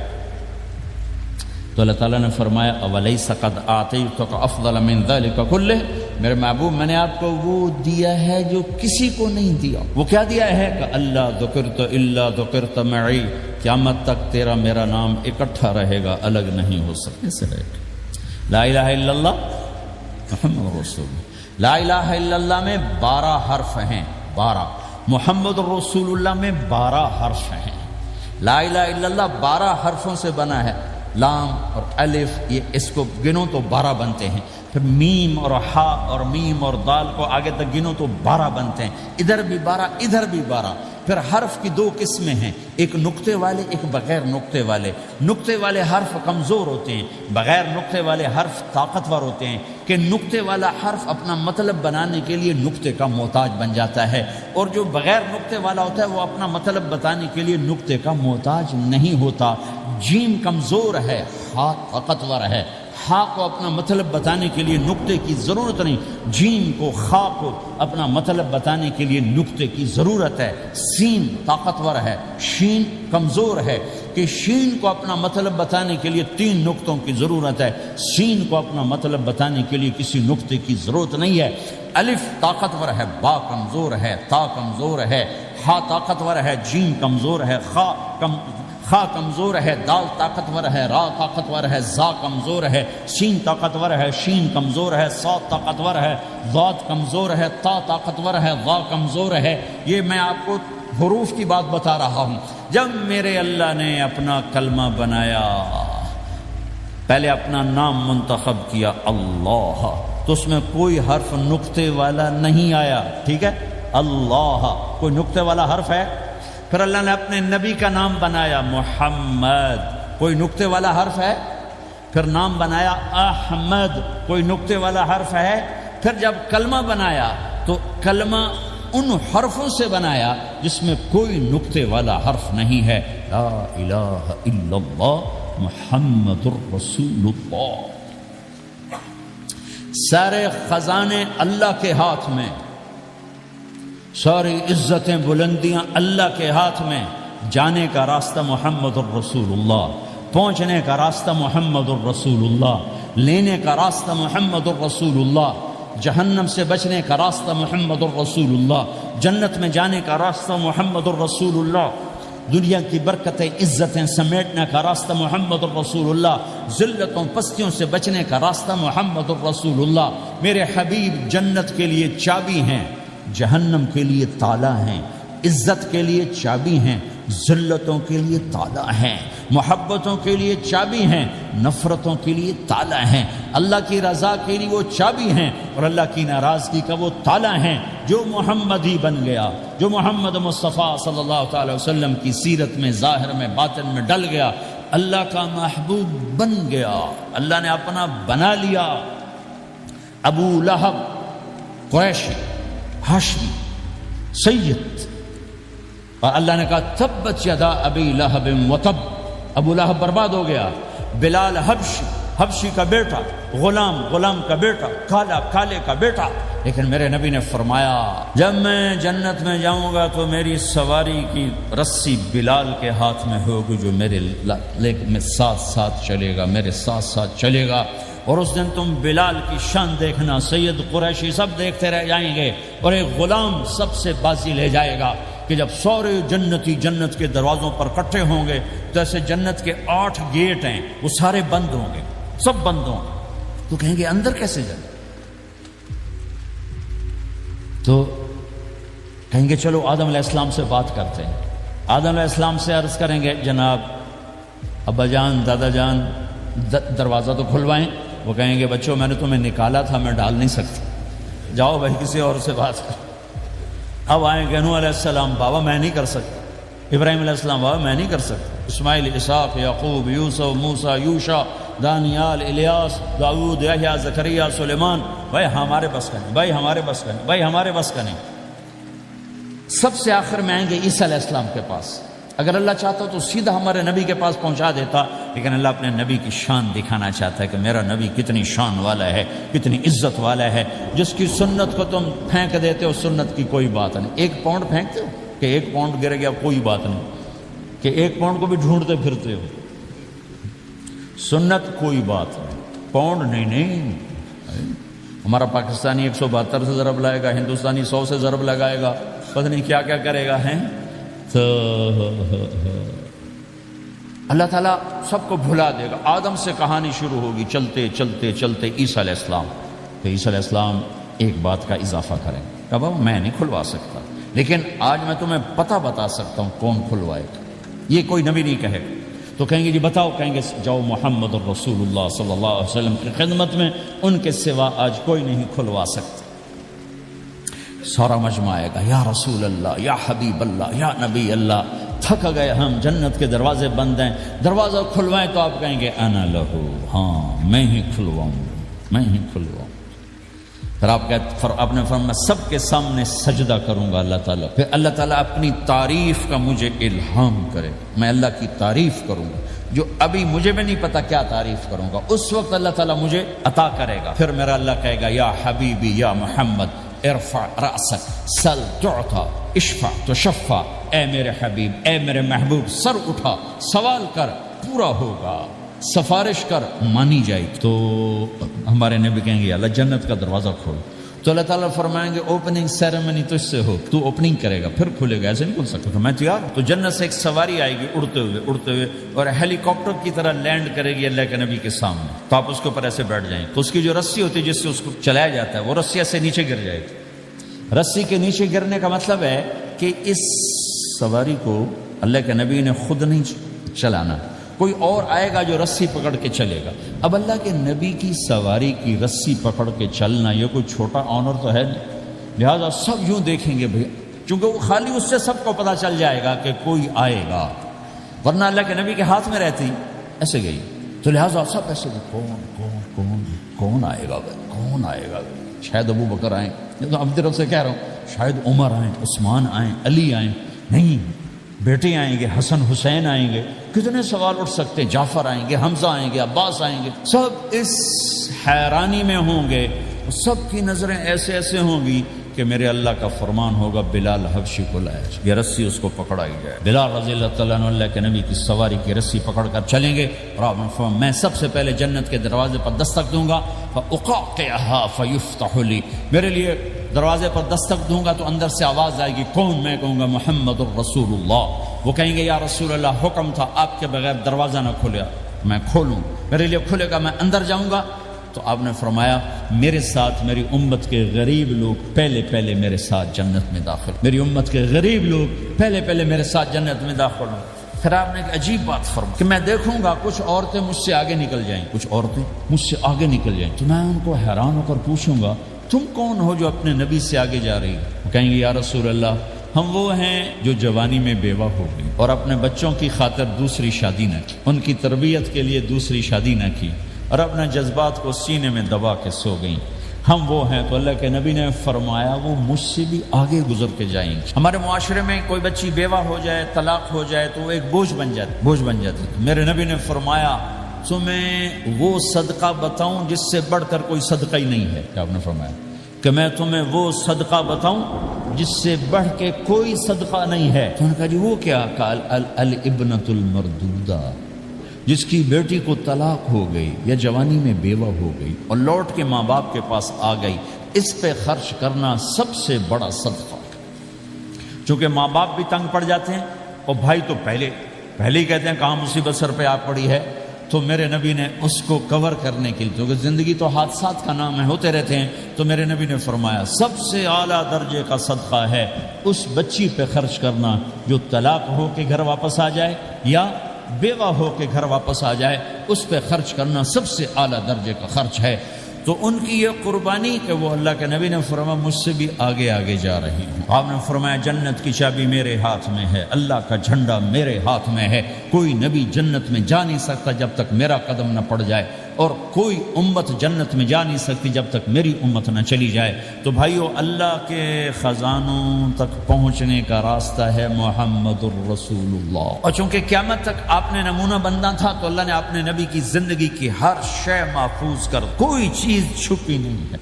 تو اللہ تعالیٰ نے فرمایا اَوَلَيْسَ قَدْ أَعْطَيْتُكَ أَفْضَلَ مِنْ ذَلِكَ كُلِّهِ، میرے محبوب میں نے آپ کو وہ دیا ہے جو کسی کو نہیں دیا۔ وہ کیا دیا ہے کہ اللہ ذکرت الا ذکرت معی، قیامت تک تیرا میرا نام اکٹھا رہے گا، الگ نہیں ہو سکے سے رہے گا۔ لا الہ الا اللہ محمد رسول اللہ، لا الہ الا اللہ میں 12 حرف ہیں، 12، محمد رسول اللہ میں 12 حرف ہیں۔ لا الہ الا اللہ 12 حرفوں سے بنا ہے، لام اور الف، یہ اس کو گنو تو 12 بنتے ہیں، پھر میم اور ہا اور میم اور دال کو آگے تک گنو تو 12 بنتے ہیں، ادھر بھی 12 ادھر بھی 12۔ پھر حرف کی 2 قسمیں ہیں، ایک نقطے والے ایک بغیر نقطے والے۔ نقطے والے حرف کمزور ہوتے ہیں، بغیر نقطے والے حرف طاقتور ہوتے ہیں، کہ نقطے والا حرف اپنا مطلب بنانے کے لیے نقطے کا محتاج بن جاتا ہے، اور جو بغیر نقطے والا ہوتا ہے وہ اپنا مطلب بتانے کے لیے نقطے کا محتاج نہیں ہوتا۔ جیم کمزور ہے، ہا طاقتور ہے، ہا کو اپنا مطلب بتانے کے لیے نقطے کی ضرورت نہیں، جیم کو خا کو اپنا مطلب بتانے کے لیے نقطے کی ضرورت ہے۔ سین طاقتور ہے، شین کمزور ہے، کہ شین کو اپنا مطلب بتانے کے لیے 3 نقطوں کی ضرورت ہے، سین کو اپنا مطلب بتانے کے لیے کسی نقطے کی ضرورت نہیں ہے۔ الف طاقتور ہے، با کمزور ہے، تا کمزور ہے، ہا طاقتور ہے، جیم کمزور ہے، خا کمزور ہے، دال طاقتور ہے، را طاقتور ہے، زا کمزور ہے، سین طاقتور ہے، شین کمزور ہے، صاد طاقتور ہے، ضاد کمزور ہے، تا طاقتور ہے، ضا کمزور ہے۔ یہ میں آپ کو حروف کی بات بتا رہا ہوں۔ جب میرے اللہ نے اپنا کلمہ بنایا، پہلے اپنا نام منتخب کیا اللہ، تو اس میں کوئی حرف نقطے والا نہیں آیا، ٹھیک ہے؟ اللہ کوئی نقطے والا حرف ہے؟ پھر اللہ نے اپنے نبی کا نام بنایا محمد، کوئی نقطے والا حرف ہے؟ پھر نام بنایا احمد، کوئی نقطے والا حرف ہے؟ پھر جب کلمہ بنایا تو کلمہ ان حرفوں سے بنایا جس میں کوئی نقطے والا حرف نہیں ہے، لا الہ الا اللہ محمد الرسول اللہ۔ سارے خزانے اللہ کے ہاتھ میں، ساری عزتیں بلندیاں اللہ کے ہاتھ میں، جانے کا راستہ محمد الرسول اللہ، پہنچنے کا راستہ محمد الرسول اللہ، لینے کا راستہ محمد الرسول اللہ، جہنم سے بچنے کا راستہ محمد الرسول اللہ، جنت میں جانے کا راستہ محمد الرسول اللہ، دنیا کی برکتیں عزتیں سمیٹنے کا راستہ محمد الرسول اللہ، ذلتوں پستیوں سے بچنے کا راستہ محمد الرسول اللہ۔ میرے حبیب جنت کے لیے چابی ہیں، جہنم کے لیے تالا ہیں، عزت کے لیے چابی ہیں، ذلتوں کے لیے تالا ہیں، محبتوں کے لیے چابی ہیں، نفرتوں کے لیے تالا ہیں، اللہ کی رضا کے لیے وہ چابی ہیں، اور اللہ کی ناراضگی کا وہ تالا ہیں۔ جو محمدی بن گیا، جو محمد مصطفیٰ صلی اللہ تعالی وسلم کی سیرت میں ظاہر میں باطن میں ڈل گیا، اللہ کا محبوب بن گیا، اللہ نے اپنا بنا لیا۔ ابو لہب قریشی ہاشمی سید، اور اللہ نے کہا تبت یدا ابی لہب وتب، ابو لہب برباد ہو گیا۔ بلال حبشی کا بیٹا، غلام کا بیٹا، کالے کا بیٹا، لیکن میرے نبی نے فرمایا جب میں جنت میں جاؤں گا تو میری سواری کی رسی بلال کے ہاتھ میں ہوگی، جو میرے میں ساتھ چلے گا، میرے ساتھ چلے گا، اور اس دن تم بلال کی شان دیکھنا، سید قریشی سب دیکھتے رہ جائیں گے، اور ایک غلام سب سے بازی لے جائے گا، کہ جب سارے جنتی جنت کے دروازوں پر اکٹھے ہوں گے تو ایسے جنت کے 8 گیٹ ہیں، وہ سارے بند ہوں گے، سب بند ہوں گے، تو کہیں گے اندر کیسے جائیں؟ تو کہیں گے چلو آدم علیہ السلام سے بات کرتے ہیں، آدم علیہ السلام سے عرض کریں گے جناب ابا جان دادا جان دروازہ تو کھلوائیں، وہ کہیں گے بچوں میں نے تمہیں نکالا تھا، میں ڈال نہیں سکتا، جاؤ بھائی کسی اور سے بات کر۔ اب آئیں گے نوح علیہ السلام، بابا میں نہیں کر سکتا، ابراہیم علیہ السلام بابا میں نہیں کر سکتا، اسماعیل، اسحاق، یعقوب، یوسف، موسیٰ، یوشع، دانیال، الیاس، داؤد، یحییٰ، زکریہ، سلیمان، بھائی ہمارے بس کا نہیں، بھائی ہمارے بس کا نہیں، بھائی ہمارے بس کا نہیں۔ سب سے آخر میں آئیں گے عیسیٰ علیہ السلام کے پاس، اگر اللہ چاہتا تو سیدھا ہمارے نبی کے پاس پہنچا دیتا، لیکن اللہ اپنے نبی کی شان دکھانا چاہتا ہے کہ میرا نبی کتنی شان والا ہے، کتنی عزت والا ہے، جس کی سنت کو تم پھینک دیتے ہو سنت کی کوئی بات نہیں۔ 1 پاؤنڈ پھینکتے ہو کہ 1 پاؤنڈ گر گیا کوئی بات نہیں، کہ 1 پاؤنڈ کو بھی ڈھونڈتے پھرتے ہو، سنت کوئی بات نہیں، پاؤنڈ نہیں۔ ہمارا پاکستانی 172 سے ضرب لائے گا، ہندوستانی 100 سے ضرب لگائے گا، پتہ نہیں کیا کیا کرے گا، ہیں تو اللہ تعالیٰ سب کو بھلا دے گا۔ آدم سے کہانی شروع ہوگی، چلتے چلتے چلتے عیسیٰ علیہ السلام، تو عیسیٰ علیہ السلام ایک بات کا اضافہ کریں، کہ بابا میں نہیں کھلوا سکتا، لیکن آج میں تمہیں پتہ بتا سکتا ہوں کون کھلوائے گا، یہ کوئی نبی نہیں کہے گا۔ تو کہیں گے جی بتاؤ، کہیں گے جاؤ محمد الرسول اللہ صلی اللہ علیہ وسلم کی خدمت میں، ان کے سوا آج کوئی نہیں کھلوا سکتا۔ سارا مجمع آئے گا، یا رسول اللہ، یا حبیب اللہ، یا نبی اللہ، تھک گئے ہم، جنت کے دروازے بند ہیں، دروازہ کھلوائیں، تو آپ کہیں گے انا لہو، ہاں میں ہی کھلواؤں، میں ہی کھلواؤں۔ پھر آپ نے فرمایا میں سب کے سامنے سجدہ کروں گا اللہ تعالیٰ، پھر اللہ تعالیٰ اپنی تعریف کا مجھے الہام کرے، میں اللہ کی تعریف کروں گا، جو ابھی مجھے بھی نہیں پتا کیا تعریف کروں گا، اس وقت اللہ تعالیٰ مجھے عطا کرے گا۔ پھر میرا اللہ کہے گا یا حبیبی یا محمد ارفع رأسک سل تعطا اشفع تشفع، اے میرے حبیب، اے میرے محبوب، سر اٹھا، سوال کر، پورا ہوگا، سفارش کر، مانی جائے گی۔ تو ہمارے نبی کہیں گے اللہ جنت کا دروازہ کھول، تو اللہ تعالیٰ فرمائیں گے اوپننگ سیریمنی تجھ سے ہو، تو اوپننگ کرے گا، پھر کھلے گا، ایسے نہیں کھل سکتا، تو میں تیار ہوں۔ تو جنت سے ایک سواری آئے گی اڑتے ہوئے اور ہیلی کاپٹر کی طرح لینڈ کرے گی اللہ کے نبی کے سامنے، تو آپ اس کے اوپر ایسے بیٹھ جائیں، تو اس کی جو رسی ہوتی ہے جس سے اس کو چلایا جاتا ہے، وہ رسی سے نیچے گر جائے گی۔ رسی کے نیچے گرنے کا مطلب ہے کہ اس سواری کو اللہ کے نبی نے خود نہیں چلانا، کوئی اور آئے گا جو رسی پکڑ کے چلے گا۔ اب اللہ کے نبی کی سواری کی رسی پکڑ کے چلنا یہ کوئی چھوٹا آنر تو ہے نہیں، لہذا سب یوں دیکھیں گے بھئی، چونکہ وہ خالی اس سے سب کو پتہ چل جائے گا کہ کوئی آئے گا، ورنہ اللہ کے نبی کے ہاتھ میں رہتی ایسے گئی، تو لہذا سب ایسے کون آئے گا بھائی، کون آئے گا، شاید ابو بکر آئیں، تو اب طرف سے کہہ رہا ہوں شاید عمر آئیں، عثمان آئیں، علی آئیں، نہیں، بیٹے آئیں گے، حسن حسین آئیں گے، کتنے سوال اٹھ سکتے، جعفر آئیں گے، حمزہ آئیں گے، عباس آئیں گے، سب اس حیرانی میں ہوں گے، سب کی نظریں ایسے ایسے ہوں گی کہ میرے اللہ کا فرمان ہوگا بلال حبشی کو لایا جائے، یہ رسی اس کو پکڑائی جائے، بلال رضی اللہ تعالیٰ عنہ اللہ کے نبی کی سواری کی رسی پکڑ کر چلیں گے، اور آپ نے فرمایا میں سب سے پہلے جنت کے دروازے پر دستک دوں گا، فَأُقَعْقِعَهَا فَيُفْتَحُ لِي، میرے لیے دروازے پر دستک دوں گا تو اندر سے آواز آئے گی، کون؟ میں کہوں گا محمد الرسول اللہ، وہ کہیں گے یا رسول اللہ حکم تھا آپ کے بغیر دروازہ نہ کھلے، میں کھولوں، میرے لیے کھلے گا، میں اندر جاؤں گا، تو آپ نے فرمایا میرے ساتھ میری امت کے غریب لوگ پہلے میرے ساتھ جنت میں داخل، میری امت کے غریب لوگ پہلے میرے ساتھ جنت میں داخل ہوں۔ پھر آپ نے ایک عجیب بات فرمائی کہ میں دیکھوں گا کچھ عورتیں مجھ سے آگے نکل جائیں، کچھ عورتیں مجھ سے آگے نکل جائیں، تو میں ان کو حیران ہو کر پوچھوں گا تم کون ہو جو اپنے نبی سے آگے جا رہی ہو؟ وہ کہیں گے یا رسول اللہ ہم وہ ہیں جو جوانی میں بیوہ ہو گئی اور اپنے بچوں کی خاطر دوسری شادی نہ کی، ان کی تربیت کے لیے دوسری شادی نہ کی، اور اپنے جذبات کو سینے میں دبا کے سو گئیں، ہم وہ ہیں۔ تو اللہ کے نبی نے فرمایا وہ مجھ سے بھی آگے گزر کے جائیں گے۔ ہمارے معاشرے میں کوئی بچی بیوہ ہو جائے، طلاق ہو جائے تو وہ ایک بوجھ بن جاتی۔ میرے نبی نے فرمایا تمہیں وہ صدقہ بتاؤں جس سے بڑھ کر کوئی صدقہ ہی نہیں ہے، کیا آپ نے فرمایا کہ میں تمہیں وہ صدقہ بتاؤں جس سے بڑھ کے کوئی صدقہ نہیں ہے؟ تو انہوں نے کہا جی وہ کیا؟ قال الابنۃ المردودہ، جس کی بیٹی کو طلاق ہو گئی یا جوانی میں بیوہ ہو گئی اور لوٹ کے ماں باپ کے پاس آ گئی، اس پہ خرچ کرنا سب سے بڑا صدقہ۔ چونکہ ماں باپ بھی تنگ پڑ جاتے ہیں اور بھائی تو پہلے ہی کہتے ہیں کہاں مصیبت سر پہ آ پڑی ہے، تو میرے نبی نے اس کو کور کرنے کے لیے، کیونکہ زندگی تو حادثات کا نام ہے، ہوتے رہتے ہیں، تو میرے نبی نے فرمایا سب سے اعلیٰ درجے کا صدقہ ہے اس بچی پہ خرچ کرنا جو طلاق ہو کے گھر واپس آ جائے یا بیوہ ہو کے گھر واپس آ جائے، اس پہ خرچ کرنا سب سے اعلیٰ درجے کا خرچ ہے۔ تو ان کی یہ قربانی کہ وہ اللہ کے نبی نے فرمایا مجھ سے بھی آگے جا رہی ہیں۔ آپ نے فرمایا جنت کی چابی میرے ہاتھ میں ہے، اللہ کا جھنڈا میرے ہاتھ میں ہے، کوئی نبی جنت میں جا نہیں سکتا جب تک میرا قدم نہ پڑ جائے، اور کوئی امت جنت میں جا نہیں سکتی جب تک میری امت نہ چلی جائے۔ تو بھائیو، اللہ کے خزانوں تک پہنچنے کا راستہ ہے محمد الرسول اللہ، اور چونکہ قیامت تک آپ نے نمونہ بننا تھا تو اللہ نے اپنے نبی کی زندگی کی ہر شے محفوظ کر، کوئی چیز چھپی نہیں ہے۔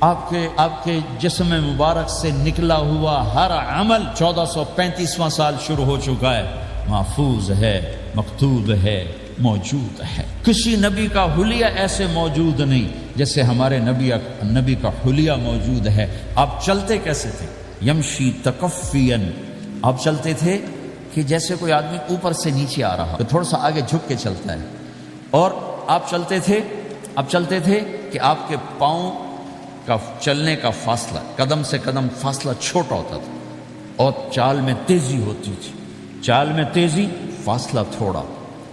آپ کے جسم مبارک سے نکلا ہوا ہر عمل 1435واں سال شروع ہو چکا ہے، محفوظ ہے، مکتوب ہے، موجود ہے۔ کسی نبی کا حلیہ ایسے موجود نہیں جیسے ہمارے نبی کا حلیہ موجود ہے۔ آپ چلتے کیسے تھے؟ یمشی تکفین، آپ چلتے تھے کہ جیسے کوئی آدمی اوپر سے نیچے آ رہا تو تھوڑا سا آگے جھک کے چلتا ہے، اور آپ چلتے تھے کہ آپ کے پاؤں کا چلنے کا فاصلہ، قدم سے قدم فاصلہ چھوٹا ہوتا تھا، اور چال میں تیزی ہوتی تھی، چال میں تیزی، فاصلہ تھوڑا،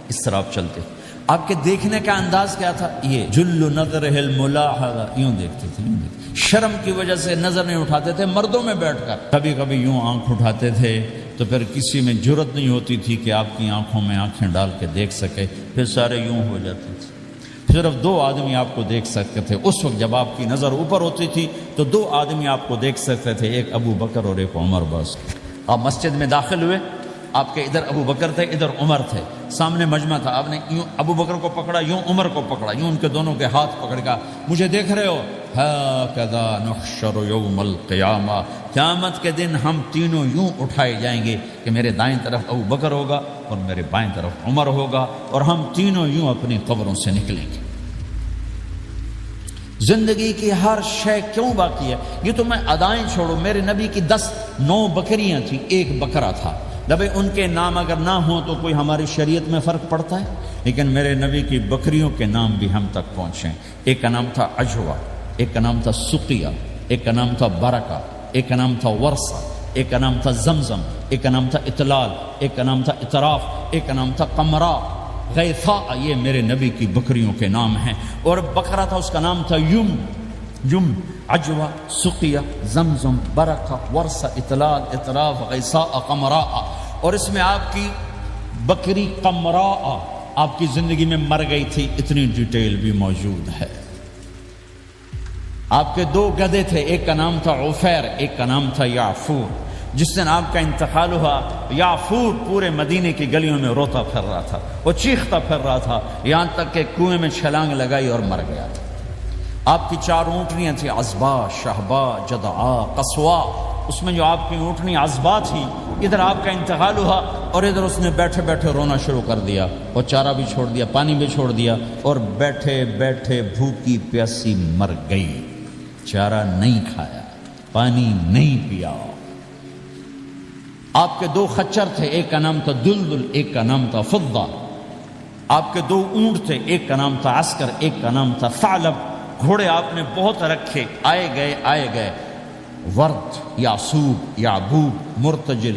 اس طرح آپ چلتے تھے۔ آپ کے دیکھنے کا انداز کیا تھا؟ یہ جل نظر الملاحظہ، یوں دیکھتے تھے، یوں دیکھتے، شرم کی وجہ سے نظر نہیں اٹھاتے تھے مردوں میں بیٹھ کر، کبھی کبھی یوں آنکھ اٹھاتے تھے تو پھر کسی میں جرت نہیں ہوتی تھی کہ آپ کی آنکھوں میں آنکھیں ڈال کے دیکھ سکے، پھر سارے یوں ہو جاتے تھے۔ صرف 2 آدمی آپ کو دیکھ سکتے تھے اس وقت، جب آپ کی نظر اوپر ہوتی تھی تو 2 آدمی آپ کو دیکھ سکتے تھے، ایک ابو بکر اور ایک عمر۔ بس آپ مسجد میں داخل ہوئے، آپ کے ادھر ابو بکر تھے، ادھر عمر تھے، سامنے مجمع تھا، آپ نے یوں ابو بکر کو پکڑا، یوں عمر کو پکڑا، یوں ان کے دونوں کے ہاتھ پکڑ کا، مجھے دیکھ رہے ہو؟ ہاکذا نحشر یوم القیامہ، قیامت کے دن ہم تینوں یوں اٹھائے جائیں گے کہ میرے دائیں طرف ابو بکر ہوگا اور میرے بائیں طرف عمر ہوگا، اور ہم تینوں یوں اپنی قبروں سے نکلیں گے۔ زندگی کی ہر شے کیوں باقی ہے؟ یہ تو میں ادائیں چھوڑو، میرے نبی کی 9 بکریاں تھیں، 1 بکرا تھا، جب ان کے نام اگر نہ ہوں تو کوئی ہماری شریعت میں فرق پڑتا ہے؟ لیکن میرے نبی کی بکریوں کے نام بھی ہم تک پہنچے۔ ایک کا نام تھا عجوہ، ایک کا نام تھا سقیہ، ایک کا نام تھا برکہ، ایک کا نام تھا ورثہ، ایک کا نام تھا زمزم، ایک کا نام تھا اطلال، ایک کا نام تھا اطراف، ایک کا نام تھا قمرا، غیثاء، یہ میرے نبی کی بکریوں کے نام ہیں۔ اور بکرا تھا، اس کا نام تھا یم، عجوہ، سقیہ، زمزم، برکہ، ورثہ، اطلال، اطراف، غیثاء، قمراء۔ اور اس میں آپ کی بکری قمراء آپ کی زندگی میں مر گئی تھی، اتنی ڈیٹیل بھی موجود ہے۔ آپ کے 2 گدھے تھے، ایک کا نام تھا عفیر، ایک کا نام تھا یعفور۔ جس دن آپ کا انتقال ہوا، یعفور پورے مدینے کی گلیوں میں روتا پھر رہا تھا، وہ چیختا پھر رہا تھا، یہاں تک کہ کنویں میں چھلانگ لگائی اور مر گیا تھا۔ آپ کی 4 اونٹنیاں تھیں، عزبا، شہبا، جدعا، قصوا۔ اس میں جو آپ کی اونٹنی عزبا تھی، ادھر آپ کا انتقال ہوا اور ادھر اس نے بیٹھے بیٹھے رونا شروع کر دیا، اور چارہ بھی چھوڑ دیا، پانی بھی چھوڑ دیا، اور بیٹھے بیٹھے بھوکی پیاسی مر گئی، چارہ نہیں کھایا، پانی نہیں پیا۔ آپ کے 2 خچر تھے، ایک کا نام تھا دلدل، ایک کا نام تھا فضہ۔ آپ کے 2 اونٹ تھے، ایک کا نام تھا عسکر، ایک کا نام تھا ثعلب۔ گھوڑے آپ نے بہت رکھے، آئے گئے، ورد، یعصوب، یعبوب، مرتجل،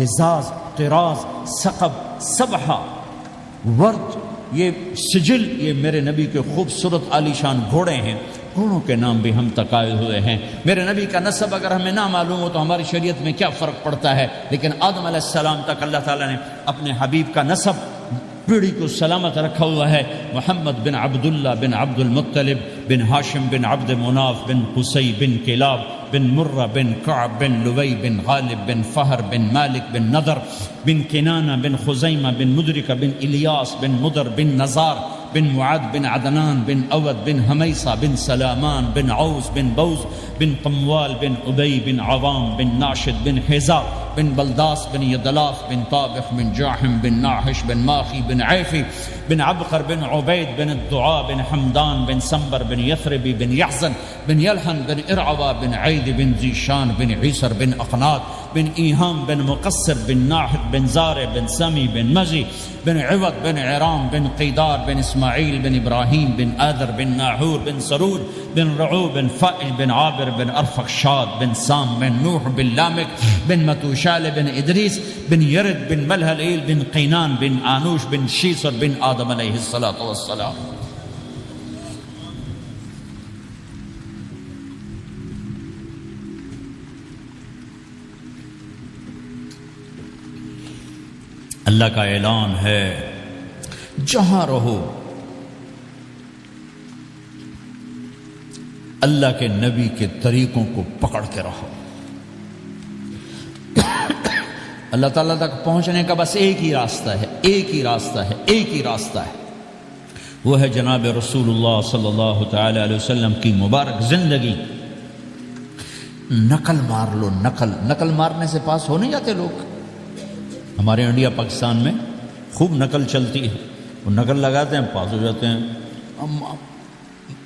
لزاز، طراز، ثقب، سبحہ، ورد، یہ سجل، یہ میرے نبی کے خوبصورت عالی شان گھوڑے ہیں۔ گھوڑوں کے نام بھی ہم تک آئے ہوئے ہیں۔ میرے نبی کا نسب اگر ہمیں نہ معلوم ہو تو ہماری شریعت میں کیا فرق پڑتا ہے؟ لیکن آدم علیہ السلام تک اللہ تعالیٰ نے اپنے حبیب کا نسب پیڑھی کو سلامت رکھا ہوا ہے۔ محمد بن عبداللہ بن عبد المطلب بن ہاشم بن عبد مناف بن قصی بن کلاب بن مرہ بن کعب بن لوی بن غالب بن فہر بن مالک بن نضر بن کنانہ بن خزیمہ بن مدرکہ بن الیاس بن مدر بن نزار بن معاد بن عدنان بن اود بن حمیصہ بن سلامان بن عوس بن بوز بن قموال بن ابی بن عوام بن ناشد بن حزا بن بلداس بن یدلاف بن طابخ بن جاحم بن ناحش بن ماخی بن عیفی بن عبقر بن عبید بن الدعاء بن حمدان بن سنبر بن یثربی بن یحزن بن یلحن بن ارعوا بن عید بن زیشان بن عیسر بن اقنات بن ایہام بن مقصر بن ناحد بن زارع بن سمی بن مزی بن عوض بن عرام بن قیدار بن اسماعیل بن ابراہیم بن آذر بن ناحور بن سرود بن رعو بن فائل بن عابر بن ارفخشاد بن سام بن نوح بن لامک بن متوشال بن ادریس بن یرد بن ملہلیل بن قینان بن آنوش بن شیسر بن آدم علیہ السلام۔ اللہ کا اعلان ہے جہاں رہو اللہ کے نبی کے طریقوں کو پکڑ کے رہو. اللہ تعالیٰ تک پہنچنے کا بس ایک ہی راستہ ہے، ایک ہی راستہ ہے، ایک ہی راستہ ہے، وہ ہے جناب رسول اللہ صلی اللہ تعالی علیہ وسلم کی مبارک زندگی. نقل مار لو، نقل مارنے سے پاس ہو نہیں جاتے لوگ. ہمارے انڈیا پاکستان میں خوب نقل چلتی ہے، وہ نقل لگاتے ہیں پاس ہو جاتے ہیں.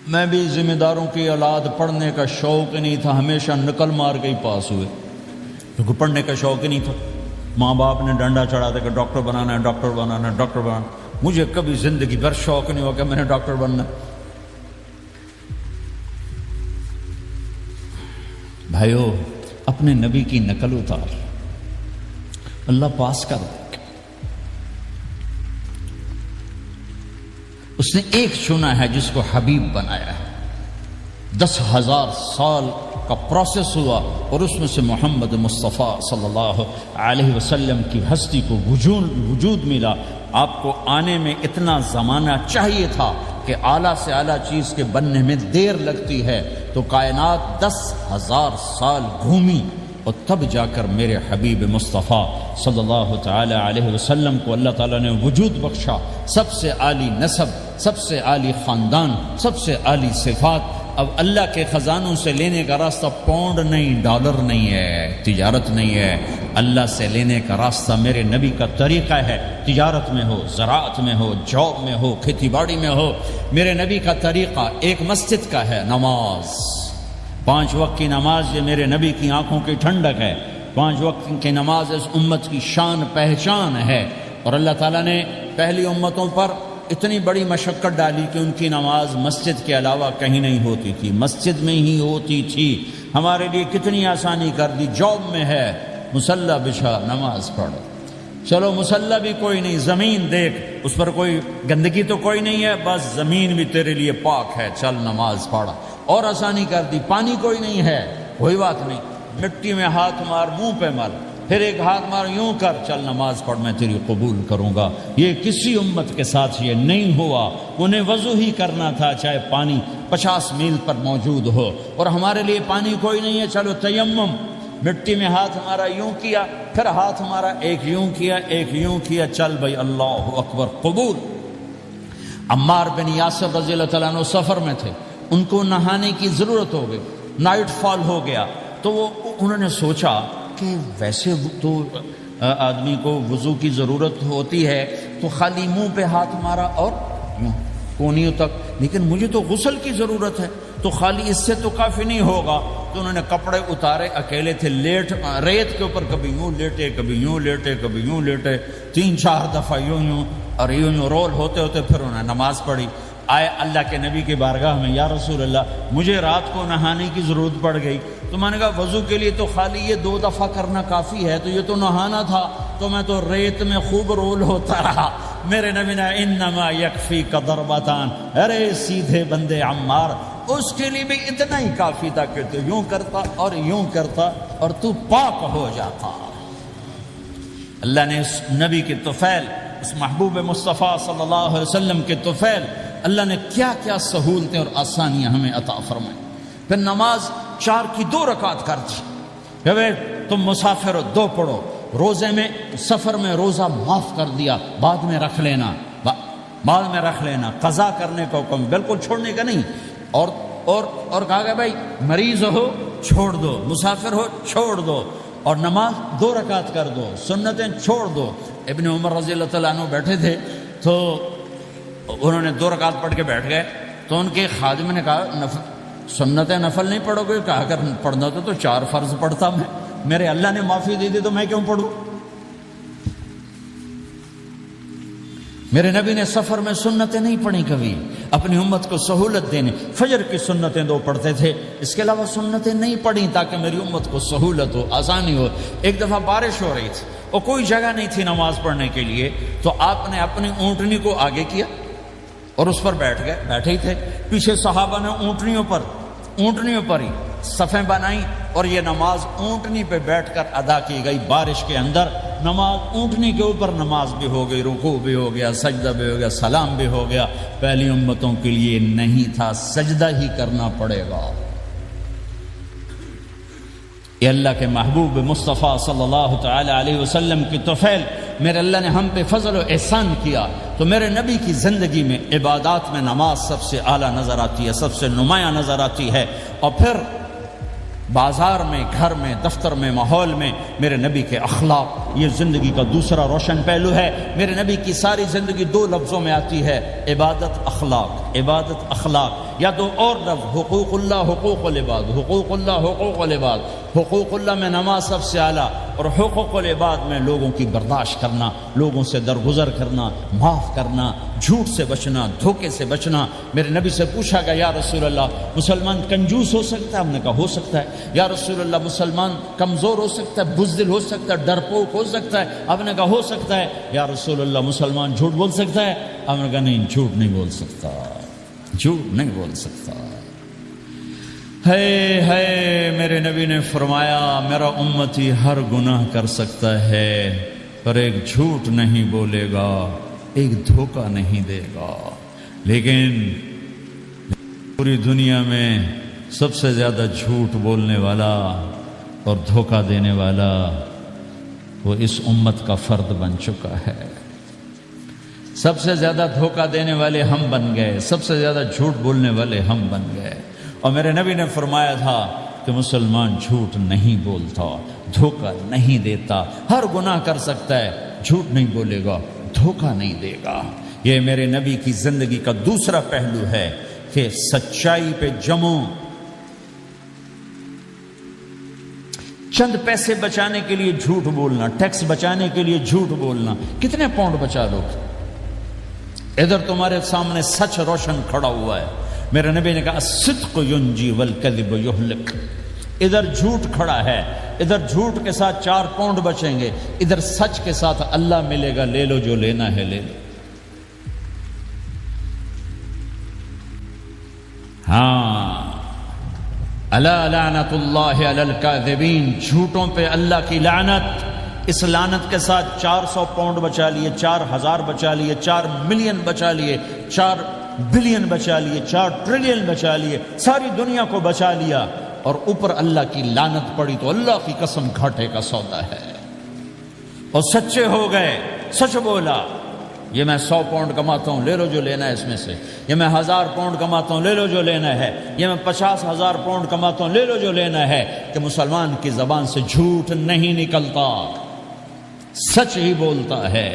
میں بھی ذمہ داروں کی اولاد، پڑھنے کا شوق ہی نہیں تھا، ہمیشہ نقل مار کے ہی پاس ہوئے کیونکہ پڑھنے کا شوق ہی نہیں تھا. ماں باپ نے ڈنڈا چڑھا تھا کہ ڈاکٹر بنانا ہے، ڈاکٹر بنانا ہے، ڈاکٹر بنانا. مجھے کبھی زندگی بھر شوق نہیں ہوا کہ میں نے ڈاکٹر بننا. بھائیو، اپنے نبی کی نقل اتار، اللہ پاس کر دے. اس نے ایک چنا ہے جس کو حبیب بنایا ہے. 10,000 سال کا پروسیس ہوا اور اس میں سے محمد مصطفیٰ صلی اللہ علیہ وسلم کی ہستی کو وجود ملا. آپ کو آنے میں اتنا زمانہ چاہیے تھا کہ اعلیٰ سے اعلیٰ چیز کے بننے میں دیر لگتی ہے، تو کائنات 10,000 سال گھومی اور تب جا کر میرے حبیب مصطفیٰ صلی اللہ تعالی علیہ وسلم کو اللہ تعالیٰ نے وجود بخشا. سب سے عالی نسب، سب سے عالی خاندان، سب سے عالی صفات. اب اللہ کے خزانوں سے لینے کا راستہ پاؤنڈ نہیں، ڈالر نہیں ہے، تجارت نہیں ہے. اللہ سے لینے کا راستہ میرے نبی کا طریقہ ہے. تجارت میں ہو، زراعت میں ہو، جاب میں ہو، کھیتی باڑی میں ہو، میرے نبی کا طریقہ ایک مسجد کا ہے، نماز. 5 وقت کی نماز یہ میرے نبی کی آنکھوں کی ٹھنڈک ہے. 5 وقت کی نماز اس امت کی شان پہچان ہے. اور اللہ تعالیٰ نے پہلی امتوں پر اتنی بڑی مشقت ڈالی کہ ان کی نماز مسجد کے علاوہ کہیں نہیں ہوتی تھی، مسجد میں ہی ہوتی تھی. ہمارے لیے کتنی آسانی کر دی. جاب میں ہے، مصلی بچھا، نماز پڑھو. چلو مصلی بھی کوئی نہیں، زمین دیکھ، اس پر کوئی گندگی تو کوئی نہیں ہے، بس زمین بھی تیرے لیے پاک ہے، چل نماز پڑھ. اور آسانی کر دی، پانی کوئی نہیں ہے، کوئی بات نہیں، مٹی میں ہاتھ مار، منہ پہ مار، پھر ایک ہاتھ مار، یوں کر، چل نماز پڑھ، میں تیری قبول کروں گا. یہ کسی امت کے ساتھ یہ نہیں ہوا. انہیں وضو ہی کرنا تھا چاہے پانی 50 میل پر موجود ہو. اور ہمارے لیے پانی کوئی نہیں ہے، چلو تیمم، مٹی میں ہاتھ ہمارا یوں کیا، پھر ہاتھ ہمارا ایک یوں کیا، ایک یوں کیا، چل بھائی اللہ اکبر، قبول. عمار بن یاسر رضی اللہ تعالیٰ عنہ سفر میں تھے، ان کو نہانے کی ضرورت ہو گئی، نائٹ فال ہو گیا. تو انہوں نے سوچا کہ ویسے تو آدمی کو وضو کی ضرورت ہوتی ہے تو خالی منہ پہ ہاتھ مارا اور کونیوں تک، لیکن مجھے تو غسل کی ضرورت ہے، تو خالی اس سے تو کافی نہیں ہوگا. تو انہوں نے کپڑے اتارے، اکیلے تھے، ریت کے اوپر کبھی یوں لیٹے، کبھی یوں لیٹے، کبھی یوں لیٹے، 3-4 دفعہ یوں اور یوں رول ہوتے ہوتے پھر انہوں نے نماز پڑھی. آئے اللہ کے نبی کی بارگاہ میں، یا رسول اللہ مجھے رات کو نہانے کی ضرورت پڑ گئی. تو میں نے کہا وضو کے لیے تو خالی یہ 2 دفعہ کرنا کافی ہے، تو یہ تو نہانا تھا، تو میں تو ریت میں خوب رول ہوتا رہا. میرے نبی نے انما یکفیک ضربتان، ارے سیدھے بندے عمار، اس کے لیے بھی اتنا ہی کافی تھا کہ تو یوں کرتا اور یوں کرتا اور تو پاک ہو جاتا. اللہ نے اس نبی کے طفیل، اس محبوب مصطفیٰ صلی اللہ علیہ وسلم کے طفیل، اللہ نے کیا کیا سہولتیں اور آسانیاں ہمیں عطا فرمائیں. پھر نماز 4 کی 2 رکعت کر دی کہ بھئی تم مسافر ہو 2 پڑھو. روزے میں، سفر میں روزہ معاف کر دیا، بعد میں رکھ لینا، بعد میں رکھ لینا. قضا کرنے کا حکم، بالکل چھوڑنے کا نہیں. اور کہا کہ بھائی مریض ہو چھوڑ دو، مسافر ہو چھوڑ دو، اور نماز 2 رکعت کر دو، سنتیں چھوڑ دو. ابن عمر رضی اللہ تعالیٰ عنہ بیٹھے تھے تو انہوں نے 2 رکعت پڑھ کے بیٹھ گئے. تو ان کے خادم نے کہا سنتیں نفل نہیں پڑھو گے؟ کہا اگر پڑھنا تو 4 فرض پڑھتا میں، میرے اللہ نے معافی دی تو میں کیوں پڑھوں؟ میرے نبی نے سفر میں سنتیں نہیں پڑھی کبھی، اپنی امت کو سہولت دینے. فجر کی سنتیں 2 پڑھتے تھے، اس کے علاوہ سنتیں نہیں پڑھی تاکہ میری امت کو سہولت ہو، آسانی ہو. ایک دفعہ بارش ہو رہی تھی اور کوئی جگہ نہیں تھی نماز پڑھنے کے لیے، تو آپ نے اپنی اونٹنی کو آگے کیا اور اس پر بیٹھ گئے. بیٹھے ہی تھے، پیچھے صحابہ نے اونٹنیوں پر ہی صفیں بنائیں اور یہ نماز اونٹنی پہ بیٹھ کر ادا کی گئی. بارش کے اندر نماز اونٹنے کے اوپر نماز بھی ہو گئی، رکوع بھی ہو گیا، سجدہ بھی ہو گیا، سلام بھی ہو گیا۔ پہلی امتوں کے لیے نہیں تھا، سجدہ ہی کرنا پڑے گا۔ یہ اللہ کے محبوب مصطفیٰ صلی اللہ تعالی علیہ وسلم کی طفیل، میرے اللہ نے ہم پہ فضل و احسان کیا، تو میرے نبی کی زندگی میں عبادات میں نماز سب سے اعلیٰ نظر آتی ہے، سب سے نمایاں نظر آتی ہے۔ اور پھر بازار میں، گھر میں، دفتر میں، ماحول میں میرے نبی کے اخلاق، یہ زندگی کا دوسرا روشن پہلو ہے۔ میرے نبی کی ساری زندگی دو لفظوں میں آتی ہے، عبادت اخلاق، عبادت اخلاق، یا دو اور لفظ، حقوق اللہ، حقوق العباد، حقوق اللہ، حقوق العباد۔ حقوق اللہ میں نماز سب سے اعلیٰ، اور حقوق العباد میں لوگوں کی برداشت کرنا، لوگوں سے درگزر کرنا، معاف کرنا، جھوٹ سے بچنا، دھوکے سے بچنا۔ میرے نبی سے پوچھا گیا، یا رسول اللہ مسلمان کنجوس ہو سکتا ہے؟ ہم نے کہا ہو سکتا ہے۔ یا رسول اللہ مسلمان کمزور ہو سکتا ہے، بزدل ہو سکتا ہے، ڈرپوک ہو سکتا ہے؟ آپ نے کہا ہو سکتا ہے۔ یا رسول اللہ مسلمان جھوٹ بول سکتا ہے؟ آپ نے کہا نہیں، جھوٹ نہیں بول سکتا، جھوٹ نہیں بول سکتا۔ ہے میرے نبی نے فرمایا، میرا امتی ہر گناہ کر سکتا ہے پر ایک جھوٹ نہیں بولے گا، ایک دھوکہ نہیں دے گا۔ لیکن پوری دنیا میں سب سے زیادہ جھوٹ بولنے والا اور دھوکہ دینے والا وہ اس امت کا فرد بن چکا ہے۔ سب سے زیادہ دھوکہ دینے والے ہم بن گئے، سب سے زیادہ جھوٹ بولنے والے ہم بن گئے۔ اور میرے نبی نے فرمایا تھا کہ مسلمان جھوٹ نہیں بولتا، دھوکہ نہیں دیتا، ہر گناہ کر سکتا ہے، جھوٹ نہیں بولے گا، دھوکہ نہیں دے گا۔ یہ میرے نبی کی زندگی کا دوسرا پہلو ہے کہ سچائی پہ جمو۔ چند پیسے بچانے کے لیے جھوٹ بولنا، ٹیکس بچانے کے لیے جھوٹ بولنا، کتنے پاؤنڈ بچا لو گے؟ ادھر تمہارے سامنے سچ روشن کھڑا ہوا ہے۔ میرے نبی نے کہا الصدق ینجی والکذب یہلک۔ ادھر جھوٹ کھڑا ہے، ادھر جھوٹ کے ساتھ 4 پاؤنڈ بچیں گے، ادھر سچ کے ساتھ اللہ ملے گا، لے لو جو لینا ہے لے لو۔ ہاں، الا لعنت اللہ علی الکاذبین، جھوٹوں پہ اللہ کی لعنت۔ اس لعنت کے ساتھ 400 پاؤنڈ بچا لیے، 4000 بچا لیے، 4 ملین بچا لیے، 4 بلین بچا لیے، 4 ٹریلین بچا لیے، ساری دنیا کو بچا لیا، اور اوپر اللہ کی لعنت پڑی تو اللہ کی قسم گھاٹے کا سودا ہے۔ اور سچے ہو گئے، سچ بولا، یہ میں 100 پاؤنڈ کماتا ہوں، لے لو جو لینا ہے اس میں سے، یہ میں 1000 پاؤنڈ کماتا ہوں، لے لو جو لینا ہے، یہ میں 50,000 پاؤنڈ کماتا ہوں، لے لو جو لینا ہے۔ کہ مسلمان کی زبان سے جھوٹ نہیں نکلتا، سچ ہی بولتا ہے۔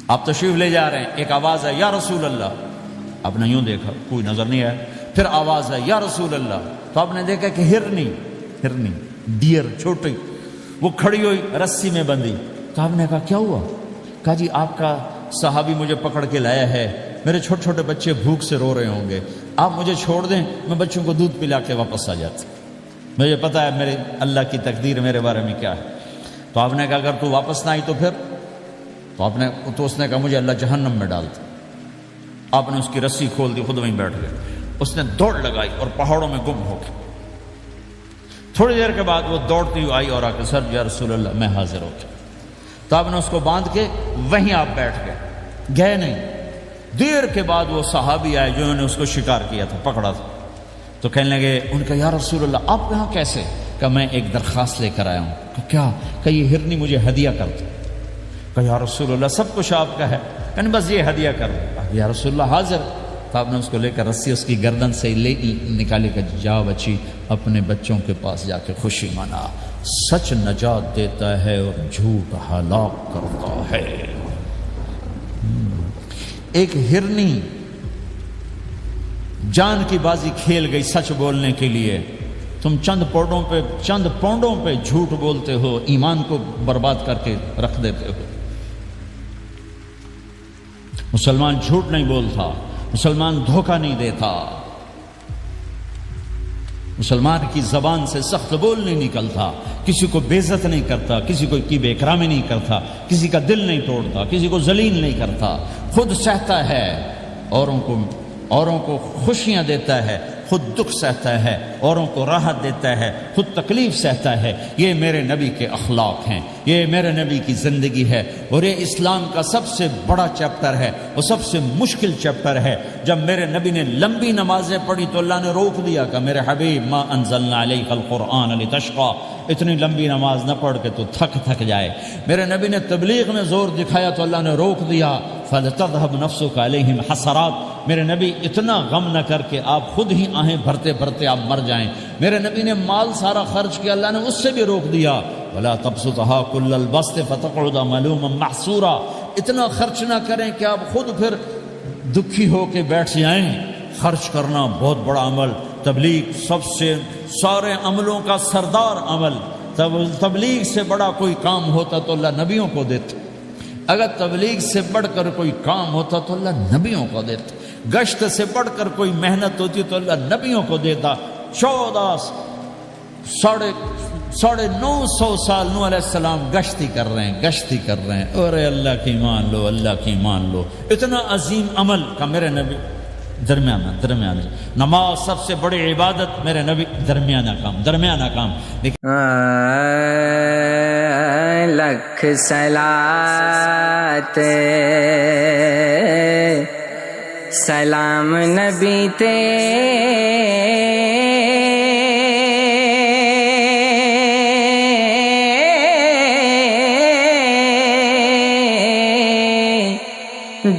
آپ تشریف لے جا رہے ہیں، ایک آواز ہے یا رسول اللہ، آپ نے یوں دیکھا، کوئی نظر نہیں آیا، پھر آواز ہے یا رسول اللہ، تو آپ نے دیکھا کہ ہرنی ڈیئر چھوٹی وہ کھڑی ہوئی، رسی میں بندھی۔ تو آپ نے کہا کیا ہوا؟ کہا جی آپ کا صحابی مجھے پکڑ کے لایا ہے، میرے چھوٹے چھوٹے بچے بھوک سے رو رہے ہوں گے، آپ مجھے چھوڑ دیں، میں بچوں کو دودھ پلا کے واپس آ جاتا، مجھے پتا ہے میرے اللہ کی تقدیر میرے بارے میں کیا ہے۔ تو آپ نے کہا اگر تو واپس نہ آئی تو پھر؟ تو اس نے کہا مجھے اللہ جہنم میں ڈالتا۔ آپ نے اس کی رسی کھول دی، خود وہیں بیٹھ گئے۔ اس نے دوڑ لگائی اور پہاڑوں میں گم ہو گئی۔ تھوڑی دیر کے بعد وہ دوڑتی ہوئی آئی اور آ کے سر یا رسول اللہ میں حاضر ہو گیا۔ تو آپ نے اس کو باندھ کے وہیں آپ بیٹھ گئے نہیں۔ دیر کے بعد وہ صحابی آئے جنہوں نے اس کو شکار کیا تھا، پکڑا تھا، تو کہنے لگے، ان کا یا رسول اللہ آپ یہاں کیسے؟ کہ میں ایک درخواست لے کر آیا ہوں۔ کہ کیا؟ کہ یہ ہرنی مجھے ہدیہ کر دو۔ کہ یا رسول اللہ سب کچھ آپ کا ہے، یعنی بس یہ ہدیہ کر دو۔ یا رسول اللہ حاضر۔ تو آپ نے اس کو لے کر رسی اس کی گردن سے نکالی کہ جا بچی اپنے بچوں کے پاس جا کے خوشی منا۔ سچ نجات دیتا ہے اور جھوٹ ہلاک کرتا ہے۔ ایک ہرنی جان کی بازی کھیل گئی سچ بولنے کے لیے، تم چند پونڈوں پہ جھوٹ بولتے ہو، ایمان کو برباد کر کے رکھ دیتے ہو۔ مسلمان جھوٹ نہیں بولتا، مسلمان دھوکہ نہیں دیتا، مسلمان کی زبان سے سخت بول نہیں نکلتا، کسی کو بے عزت نہیں کرتا، کسی کو کی بے اکرامی نہیں کرتا، کسی کا دل نہیں توڑتا، کسی کو ذلیل نہیں کرتا، خود سہتا ہے، اوروں کو خوشیاں دیتا ہے، خود دکھ سہتا ہے، اوروں کو راحت دیتا ہے، خود تکلیف سہتا ہے۔ یہ میرے نبی کے اخلاق ہیں، یہ میرے نبی کی زندگی ہے، اور یہ اسلام کا سب سے بڑا چیپٹر ہے، وہ سب سے مشکل چیپٹر ہے۔ جب میرے نبی نے لمبی نمازیں پڑھی تو اللہ نے روک دیا کہ میرے حبیب ما انزلنا علیک القرآن لتشقی، اتنی لمبی نماز نہ پڑھ کے تو تھک جائے۔ میرے نبی نے تبلیغ میں زور دکھایا تو اللہ نے روک دیا، فَلْتَذْهَبْ نَفْسُكَ عَلَيْهِمْ حَسَرَاتٍ، میرے نبی اتنا غم نہ کر کے آپ خود ہی آہیں بھرتے بھرتے آپ مر جائیں۔ میرے نبی نے مال سارا خرچ کیا، اللہ نے اس سے بھی روک دیا، وَلَا تَبْسُطْهَا كُلَّ الْبَسْطِ فَتَقْعُدَ مَلُومًا مَحْسُورًا، اتنا خرچ نہ کریں کہ آپ خود پھر دکھی ہو کے بیٹھ جائیں۔ خرچ کرنا بہت بڑا عمل، تبلیغ سب سے سارے عملوں کا سردار عمل۔ تبلیغ سے بڑا کوئی کام ہوتا تو اللہ نبیوں کو دیتا، اگر تبلیغ سے بڑھ کر کوئی کام ہوتا تو اللہ نبیوں کو دیتا، گشت سے بڑھ کر کوئی محنت ہوتی تو اللہ نبیوں کو دیتا۔ 950 سال نوح علیہ السلام گشتی کر رہے ہیں، اور اللہ کی مان لو، اللہ کی مان لو، اتنا عظیم عمل کا میرے نبی درمیانہ نماز سب سے بڑی عبادت، میرے نبی درمیانہ کام لکھ صلات سلام نبی تے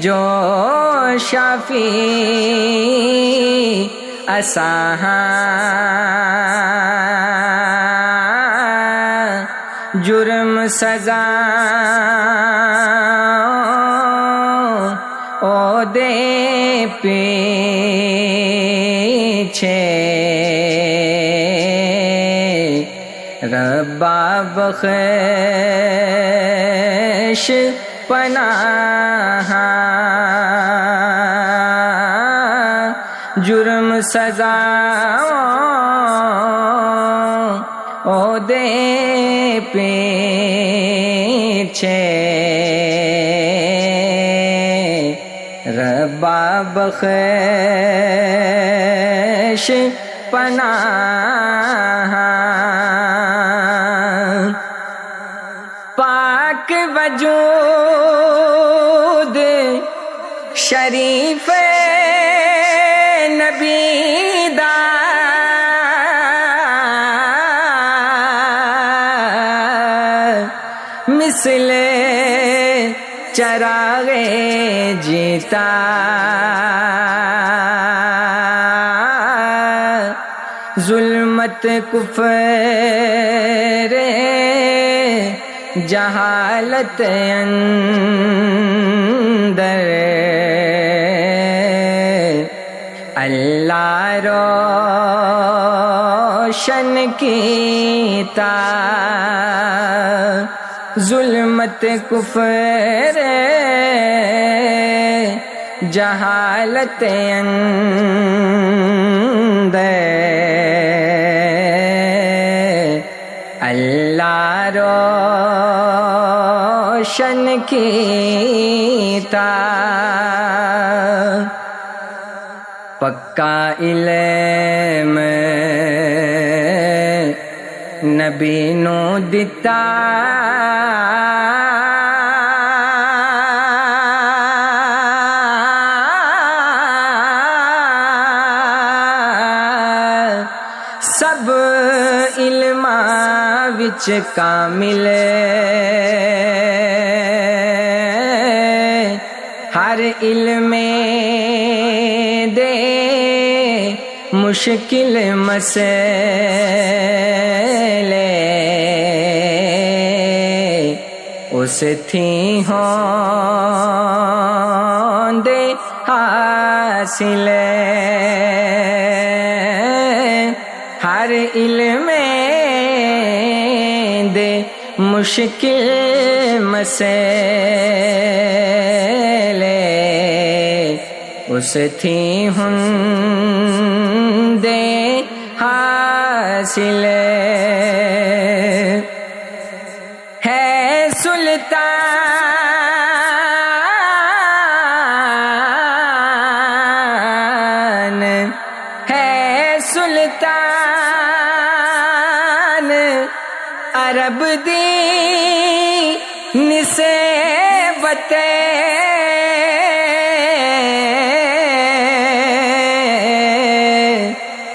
جو شافی اساہاں جرم سزا او دے پیچھے ربا بخش پناہ جرم سزا او دے پیچھے ربا بخش پناہ پاک وجود شریف نبی دا مثل چراغ جیتا ظلمت کفر جہالت اندر اللہ روشن کیتا ظلمت کفر جہالت اندر اللہ روشن کیتا پکا علم نبی نو دتا سب علماں وچ کامل ہر علم دے مشکل مسئلے اس تھی ہوں دے حاصل ہر علم دے مشکل مسئلے اس تھی ہن دے حاصل ہے سلطان ہے طلب دین سے بتے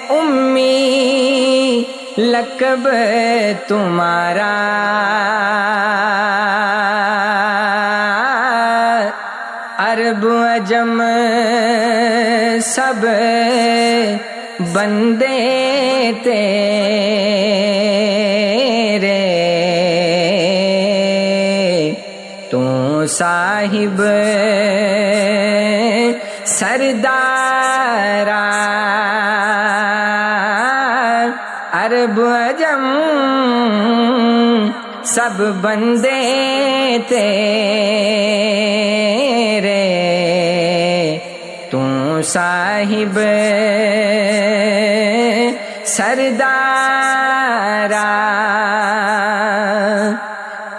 امی لقب تمہارا عرب عجم سب بندے تیرے تو صاحب سردارا عرب عجم سب بندے تیرے تو صاحب سردارا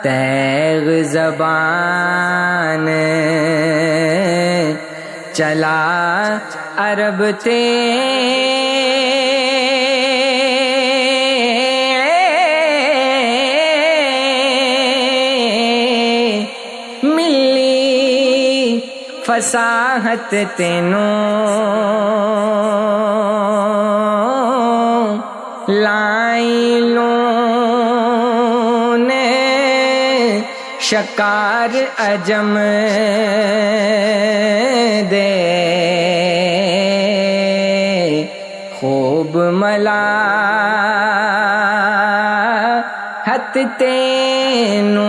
تیغ زبان چلا عرب ملی فصاحت تینوں لائی لون شکار عجم دے خوب ملاحت تینوں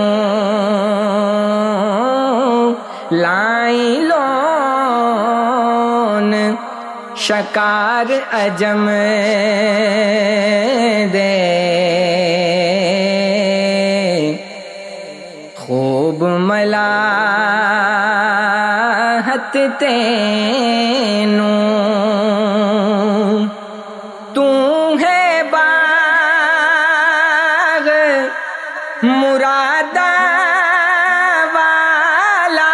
لائی لون شکار عجم دے خوب ملاحت تینوں تو ہے باغ مرادہ والا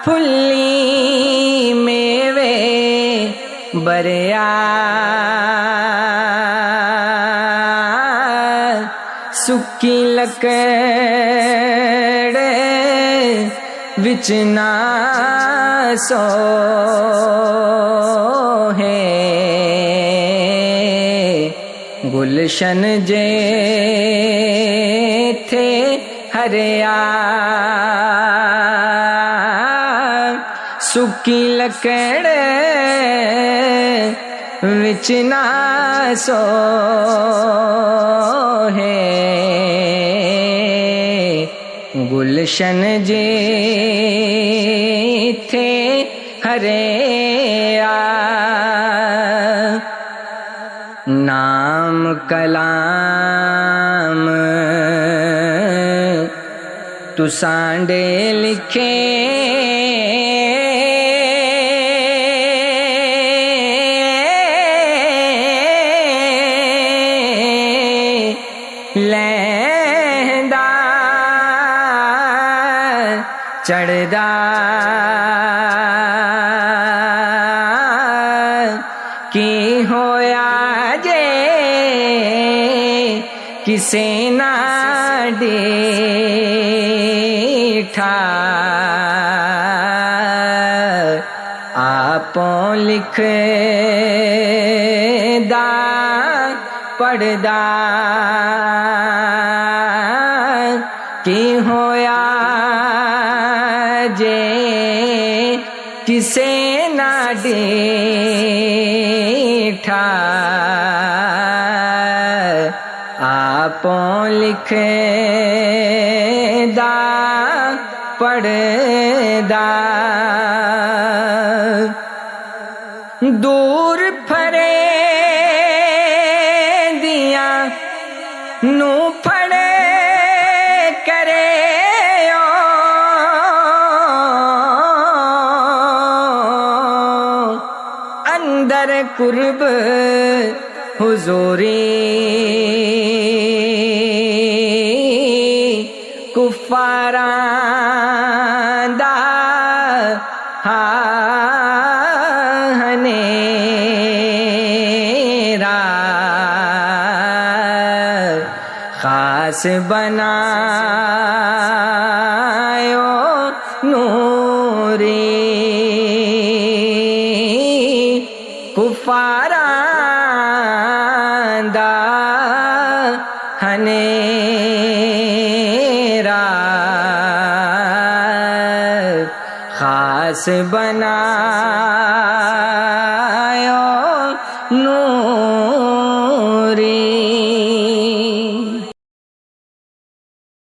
پھلی میوے بریا سکی لکڑ وچ نہ سو ہے گلشن جے تھے ہریا سکی لکڑ وچ نہ سو ہے گلشن جے تھے ہریا نام کلام تو سانڈے لکھے لہندا چڑھدا کی ہویا جے کسے نہ ڈیٹھا آپوں لکھ دا پڑھدا کی ہویا جے کسے نہ ڈیٹھا آپوں لکھ دا پڑھدا دور پھرے دیاں نو پھڑے کرے اندر قرب حضوری کفاراں دا ہانے خاص بنایو نوری کفاران دا ہنیرا خاص بنا